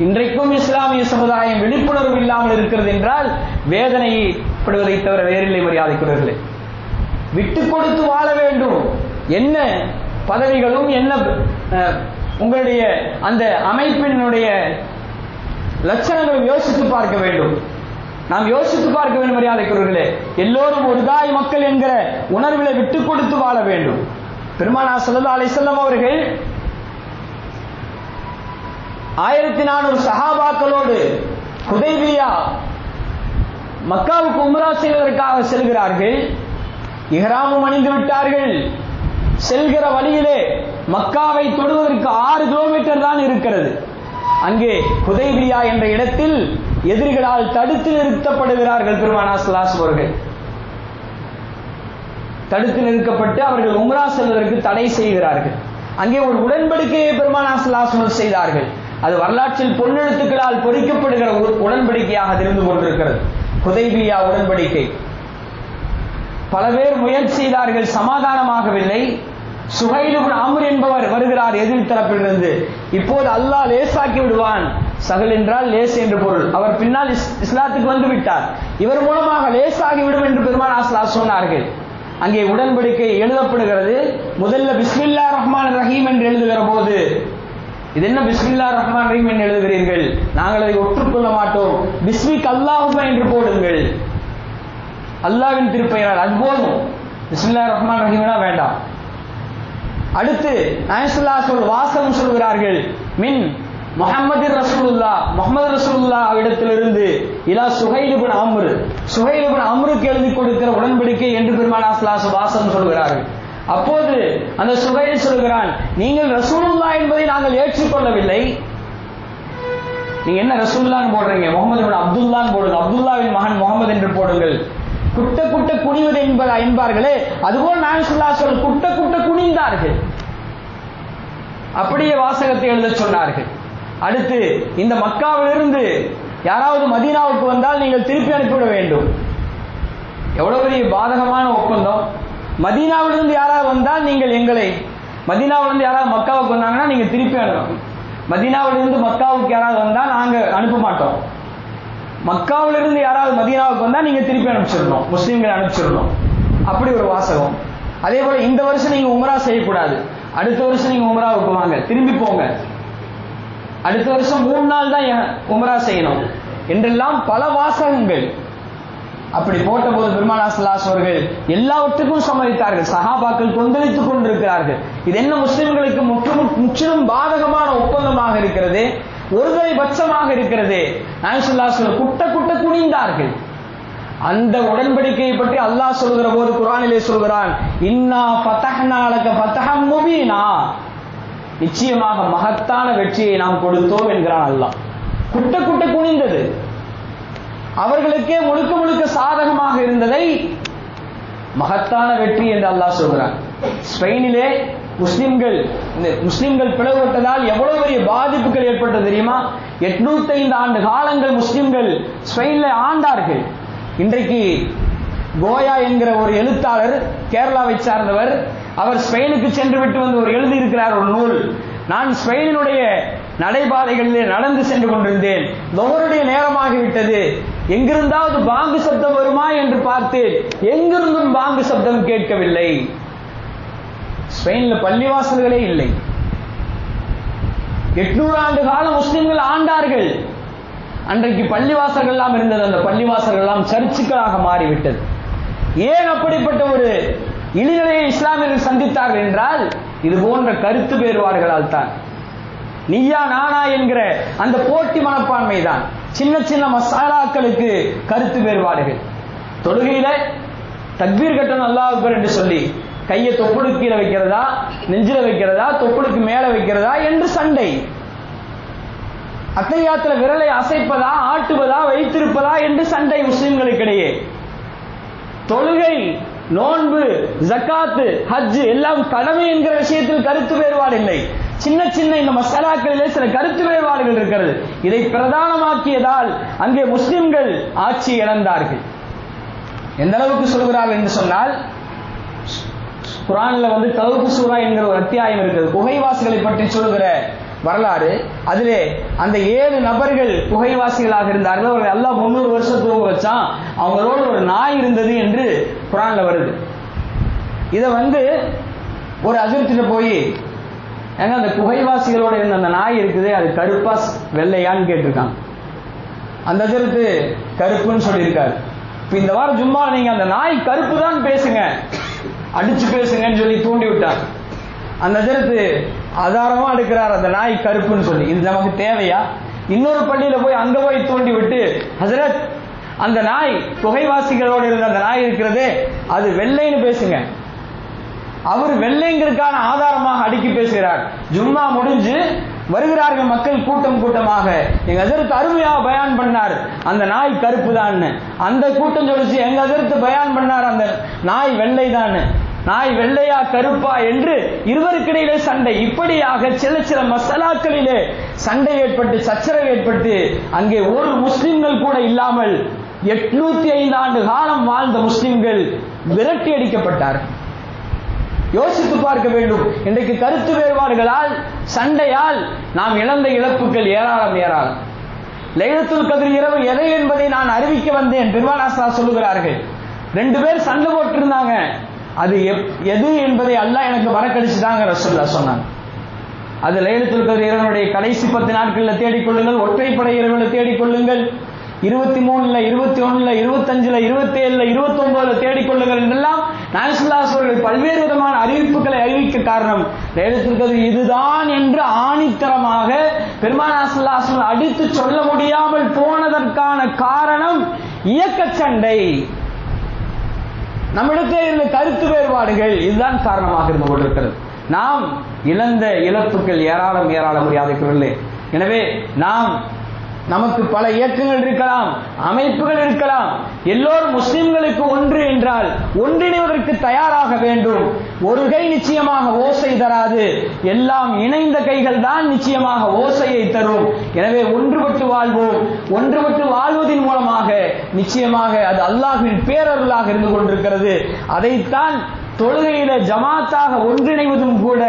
இன்றைக்கும் இஸ்லாமிய சமுதாயம் விழிப்புணர்வு இல்லாமல் இருக்கிறது என்றால் வேதனைப்படுவதை தவிர வேறில்லை. மரியாதைக்குரியவர்களே, விட்டு கொடுத்து வாழ வேண்டும். என்ன பதவிகளும் என்ன உங்களுடைய அந்த அமைப்பினுடைய லட்சணங்களும் யோசித்து பார்க்க வேண்டும். நாம் யோசித்து பார்க்க வேண்டும். மரியாதைக்குரியவர்களே, எல்லோரும் ஒரு தாய் மக்கள் என்கிற உணர்விலை விட்டு கொடுத்து வாழ வேண்டும். பெருமானார் ஸல்லல்லாஹு அலைஹி வஸல்லம் அவர்கள் 1400 சஹாபாக்களோடு ஹுதைபியா மக்காவுக்கு உம்ரா செய்வதற்காக செல்கிறார்கள். இஹ்ராமும் அணிந்து விட்டார்கள். செல்கிற வழியிலே மக்காவை தொடுவதற்கு 6 கிலோமீட்டர் தான் இருக்கிறது. அங்கே ஹுதைபியா என்ற இடத்தில் எதிரிகளால் தடுத்து நிறுத்தப்படுகிறார்கள். பெருமானார் ஸல்லல்லாஹு அலைஹி அவர்கள் தடுத்து நிறுத்தப்பட்டு அவர்கள் உம்ரா செல்வதற்கு தடை செய்கிறார்கள். அங்கே ஒரு உடன்படிக்கையை பெருமானார் ஸல்லல்லாஹு அலைஹி வஸல்லம் செய்தார்கள். அது வரலாற்றில் பொன்னெழுத்துக்களால் பொறிக்கப்படுகிற உடன்படிக்கையாக இருந்து கொண்டிருக்கிறது. ஹுதைபியா உடன்படிக்கை. பல பேர் முயற்சி செய்தார்கள், சமாதானமாகவில்லை. சுஹைல் இப்னு அம்ர் என்பவர் வருகிறார் எதிர் தரப்பிலிருந்து. இப்போது அல்லாஹ் லேசாக்கி விடுவான். சஹல் என்றால் லேஸ் என்று பொருள். அவர் பின்னால் இஸ்லாத்துக்கு வந்து விட்டார். இவர் மூலமாக லேசாகி விடும் என்று பெருமானார் ஸல்லல்லாஹு அலைஹி சொன்னார்கள். அங்கே உடன்படிக்கை எழுதப்படுகிறது. முதல்ல பிஸ்மில்லாஹ் ரஹ்மான் ரஹீம் என்று எழுதுகிற போது, இது என்ன பிஸ்மில்லாஹ் ரஹ்மான் ரஹீம் என்று எழுதுகிறீர்கள், நாங்கள் அதை ஒற்றுக்கொள்ள மாட்டோம், பிஸ்மிக் அல்லாஹும்ம என்று போடுங்கள், அல்லாஹ்வின் திருப்பெயரால், அது போதும், பிஸ்மில்லாஹ் ரஹ்மான் ரஹீம்னா வேண்டாம். அடுத்து நாயகம் வாசகம் சொல்கிறார்கள், மின் முஹம்மது ரசூலுல்லாஹ், முஹம்மது ரசூலுல்லாஹ் இடத்திலிருந்து இலா சுஹைல் இப்னு அம்ர், சுஹைல் இப்னு அம்ருக்கு எழுதி கொடுக்கிற உடன்படிக்கை என்று பெருமானார் ஸல்லல்லாஹு அலைஹி வாசகம் சொல்கிறார்கள். அப்போது அந்த சுஹைல் சொல்கிறான், நீங்கள் ரசூலுல்லாஹ் என்பதை நாங்கள் ஏற்றுக்கொள்ளவில்லை. நீங்க என்ன ரசூலுல்லாஹ்னு போடுறீங்க, முகமது இப்னு அப்துல்லாஹ்னு போடுங்க, அப்துல்லாவின் மகன் முகமது என்று போடுங்கள். குட்ட குட்ட குனிவது என்பார்களே, அதுபோல் நாயகம் ஸல்லல்லாஹு அலைஹி வஸல்லம் குட்ட குட்ட குனிந்தார்கள். அப்படியே வாசகத்தை எழுத சொன்னார்கள். அடுத்து இந்த மக்காவிலிருந்து யாராவது மதீனாவுக்கு வந்தால் நீங்கள் திருப்பி அனுப்பிவிட வேண்டும். எவ்வளவு பெரிய பாதகமான ஒப்பந்தம். மதீனாவிலிருந்து யாராவது வந்தால் நீங்கள் எங்களை, மதீனாவிலிருந்து யாராவது மக்காவுக்கு வந்தாங்கன்னா நீங்க திருப்பி அனுப்பணும். மதீனாவிலிருந்து மக்காவுக்கு யாராவது வந்தால் நாங்க அனுப்ப மாட்டோம். மக்காவிலிருந்து யாராவது மதீனாவுக்கு வந்தா நீங்க திருப்பி அனுப்பிச்சிடணும், முஸ்லீம்களை அனுப்பிச்சிடணும். அப்படி ஒரு வாசகம். அதே போல இந்த வருஷம் நீங்க உம்ரா செய்யக்கூடாது, அடுத்த வருஷம் நீங்க உம்ராவுக்கு வாங்க, திரும்பி போங்க, அடுத்த வருஷம் 3 நாள் தான் உம்ரா செய்யணும் என்றெல்லாம் பல வாசகங்கள். அப்படி போட்ட போது பெருமானார் ஸல்லல்லாஹு அலைஹி அவர்கள் எல்லாவற்றுக்கும் சம்மதித்தார்கள். சஹாபாக்கள் கொந்தளித்துக் கொண்டிருக்கிறார்கள். இது என்ன முஸ்லிம்களுக்கு முற்றிலும் பாதகமான ஒப்பந்தமாக இருக்கிறது, ஒருதலை பட்சமாக இருக்கிறது. நாயகம் ஸல்லல்லாஹு அலைஹி வஸல்லம் குட்ட குட்ட குனிந்தார்கள். அந்த உடன்படிக்கையை பற்றி அல்லாஹ் சொல்கிற போது குர்ஆனிலே சொல்கிறான், இன்னா ஃபதஹ்னா லக ஃபதஹம் முபீனா, நிச்சயமாக மகத்தான வெற்றியை நாம் கொடுத்தோம் என்கிறான் அல்லாஹ். குட்ட குட்ட குனிந்தது அவர்களுக்கே முழுக்க முழுக்க சாதகமாக இருந்ததை மகத்தான வெற்றி என்று அல்லாஹ் சொல்கிறான். ஸ்பெயினிலே முஸ்லிம்கள் பிளவுபட்டதால் எவ்வளவு பெரிய பாதிப்புகள் ஏற்பட்டது தெரியுமா? 805 ஆண்டு காலங்கள் முஸ்லிம்கள் ஸ்பெயின்ல ஆண்டார்கள். இன்றைக்கு கோயா என்கிற ஒரு எழுத்தாளர், கேரளாவை சார்ந்தவர், அவர் ஸ்பெயினுக்கு சென்று விட்டு வந்து ஒரு எழுதி இருக்கிறார் ஒரு நூல். நான் ஸ்பெயினுடைய நடைபாதைகளிலே நடந்து சென்று கொண்டிருந்தேன், லொஹருடைய நேரமாகிவிட்டது, எங்கிருந்தாவது பாங்கு சப்தம் வருமா என்று பார்த்தேன், எங்கிருந்தும் பாங்கு சப்தம் கேட்கவில்லை. ஸ்பெயின்ல பள்ளிவாசல்களே இல்லை. 800 ஆண்டு காலம் முஸ்லிம்கள் ஆண்டார்கள். அன்றைக்கு பள்ளிவாசல்கள் எல்லாம் இருந்தது, அந்த பள்ளிவாசல்கள் எல்லாம் சர்ச்சுக்களாக மாறிவிட்டது. ஏன் அப்படிப்பட்ட ஒரு இழிநிலையை இஸ்லாமியர்கள் சந்தித்தார்கள் என்றால் இது போன்ற கருத்து வேறுபாடுகளால் தான். நீயா நானா என்கிற அந்த போட்டி மனப்பான்மை தான். சின்ன சின்ன மசாலாக்களுக்கு கருத்து வேறுபாடுகள். தொழுகையில தக்பீர் கட்டணும் அல்லாஹ் அக்பர் என்று சொல்லி கையை தொப்புளுக்கு கீழே வைக்கிறதா, நெஞ்சில வைக்கிறதா, தொப்புளுக்கு மேல வைக்கிறதா என்று சண்டை. அத்தையாத்துல விரலை அசைப்பதா, ஆட்டுவதா, வைத்திருப்பதா என்று சண்டை முஸ்லிம்களுக்கிடையே. தொழுகை, நோன்பு, ஜக்காத்து, ஹஜ் எல்லாம் கடமை என்கிற விஷயத்தில் கருத்து வேறுபாடு இல்லை. சின்ன சின்ன இந்த மசாலாக்களிலே சில கருத்து வேறுபாடுகள் இருக்கிறது. இதை பிரதானமாக்கியதால் அங்கே முஸ்லிம்கள் ஆட்சி இழந்தார்கள். எந்த அளவுக்கு சொல்கிறார்கள் என்று சொன்னால், குர்ஆன்ல தௌபு சூரா என்கிற ஒரு அத்தியாயம் இருக்கிறது, குகைவாசிகளை பற்றி சொல்லுகிற வரலாறு. அதிலே அந்த 7 நபர்கள் குகைவாசிகளாக இருந்தார்கள். அவர்கள் அல்லாஹ் 300 வருஷம் தூங்க வச்சான், அவங்களோட ஒரு நாய் இருந்தது என்று குர்ஆன்ல வருது. இதை ஒரு அஜர்த்திட்ட போய், ஏங்க அந்த குகைவாசிகளோட இருந்த அந்த நாய் இருக்குது, அது கருப்பா வெள்ளையான்னு கேட்டிருக்காங்க. அந்த அஜர்த்து கருப்புன்னு சொல்லியிருக்காரு. இப்ப இந்த வாரம் ஜும்மா நீங்க அந்த நாய் கருப்பு தான் பேசுங்க, அடிச்சு பேசுங்கன்னு சொல்லி தூண்டி விட்டார். அந்த அஜர்த்து ஆதாரமா எடுக்கிறார் அந்த நாய் கருப்புன்னு சொல்லி. இது நமக்கு தேவையா? இன்னொரு பள்ளியில போய் அங்க போய் தூண்டி விட்டு, ஹசரத் அந்த நாய் குகைவாசிகளோடு இருந்த அந்த நாய் இருக்கிறதே அது வெள்ளைன்னு பேசுங்க. அவர் வெள்ளைங்கிறதுக்கான ஆதாரமாக அடுக்கி பேசுகிறார். ஜும்மா முடிஞ்சு வருகிறார்கள் மக்கள் கூட்டம் கூட்டமாக. எங்க ஹஜ்ரத் அருமையாக பயான் பண்ணார், அந்த நாய் கருப்பு தான். அந்த கூட்டம் சொல்லிச்சு, எங்க ஹஜ்ரத் பயான் பண்ணார், அந்த நாய் வெள்ளை தான். நாய் வெள்ளையா கருப்பா என்று இருவருக்கிடையிலே சண்டை. இப்படியாக சில சில மசாலாக்களிலே சண்டை ஏற்பட்டு சச்சரவு ஏற்பட்டு அங்கே ஒரு முஸ்லிம்கள் கூட இல்லாமல் 805 ஆண்டு காலம் வாழ்ந்த முஸ்லிம்கள் விரட்டி அடிக்கப்பட்டார். யோசித்து பார்க்க வேண்டும். இன்றைக்கு கருத்து வேறுபாடுகளால் சண்டையால் நாம் இழந்த இழப்புகள் ஏராளம் ஏராளம். லைலத்துல் கத்ர் இரவு எதை என்பதை நான் அறிவிக்க வந்தேன். பெருமானார் சொல்லுகிறார்கள், 2 பேர் சண்டை போட்டிருந்தாங்க, அது எது என்பதை அல்லாஹ் எனக்கு மறக்கடிச்சுதாங்க ரசூலுல்லாஹ் சொன்னாங்க. அது லைலத்துல் கத்ர் இரவுடைய கடைசி 10 நாட்களில் தேடிக்கொள்ளுங்கள், ஒற்றைப்படை இரவுல தேடிக்கொள்ளுங்கள், 23, 21, 25, 27, 29 தேடிக்கொள்ளுங்கள் என்றெல்லாம் நாயகல்லாஹ் அவர்கள் பல்வேறு விதமான அறிவிப்புகளை அறிவிக்க காரணம் லைலத்துல் கத்ர் இதுதான் என்று ஆணித்தரமாக பெருமானார் ஸல்லல்லாஹு அலைஹி வஸல்லம் அடித்து சொல்ல முடியாமல் போனதற்கான காரணம் இயக்க சண்டை, நம்மிடத்தில் இருந்த கருத்து வேறுபாடுகள், இதுதான் காரணமாக இருந்து கொண்டிருக்கிறது. நாம் இழந்த இழப்புகள் ஏராளம் ஏராளம் முடியாதே. எனவே நமக்கு பல இயக்கங்கள் இருக்கலாம், அமைப்புகள் இருக்கலாம். எல்லோரும் முஸ்லிம்களுக்கு ஒன்று என்றால் ஒன்றிணைவதற்கு தயாராக வேண்டும். ஒரு கை நிச்சயமாக ஓசை தராது, எல்லாம் இணைந்த கைகள் தான் நிச்சயமாக ஓசையை தரும். எனவே ஒன்றுபட்டு வாழ்வோம். ஒன்றுபட்டு வாழ்வதன் மூலமாக நிச்சயமாக அது அல்லாஹ்வின் பேரருளாக இருந்து கொண்டிருக்கிறது. அதைத்தான் தொழுகையில ஜமாத்தாக ஒன்றிணைவதும் கூட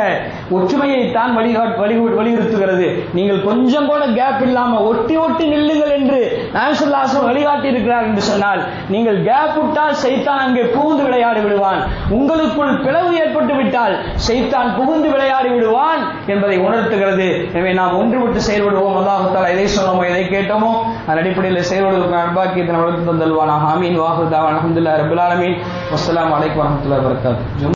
ஒற்றுமையை தான் வலியுறுத்துகிறது. நீங்கள் கொஞ்சம் கூட கேப் இல்லாம ஒட்டி ஒட்டி நில்லுங்கள் என்று நாயகல்லாஹ் வழிகாட்டி இருக்கிறார் என்று சொன்னால், நீங்கள் கேப் விட்டால் ஷைத்தான் அங்கே புகுந்து விளையாடி விடுவான். உங்களுக்குள் பிளவு ஏற்பட்டு விட்டால் ஷைத்தான் புகுந்து விளையாடி விடுவான் என்பதை உணர்த்துகிறது. எனவே நாம் ஒன்றுபட்டு செயல்படுவோம். அல்லாஹ் தஆலா எதை சொன்னோமோ எதை கேட்டோமோ அதன் அடிப்படையில் செயல்படுவதற்கு அன்பாக்கியத்தை வளர்த்து தந்தல்வானாக. ஆமீன். வாஹிரு தஅவானா அல்ஹம்துலில்லாஹி ரப்பில் ஆலமீன். வஸ்ஸலாமு அலைக்கும் வரஹ்மத்துல்லாஹி வபரகாத்துஹு.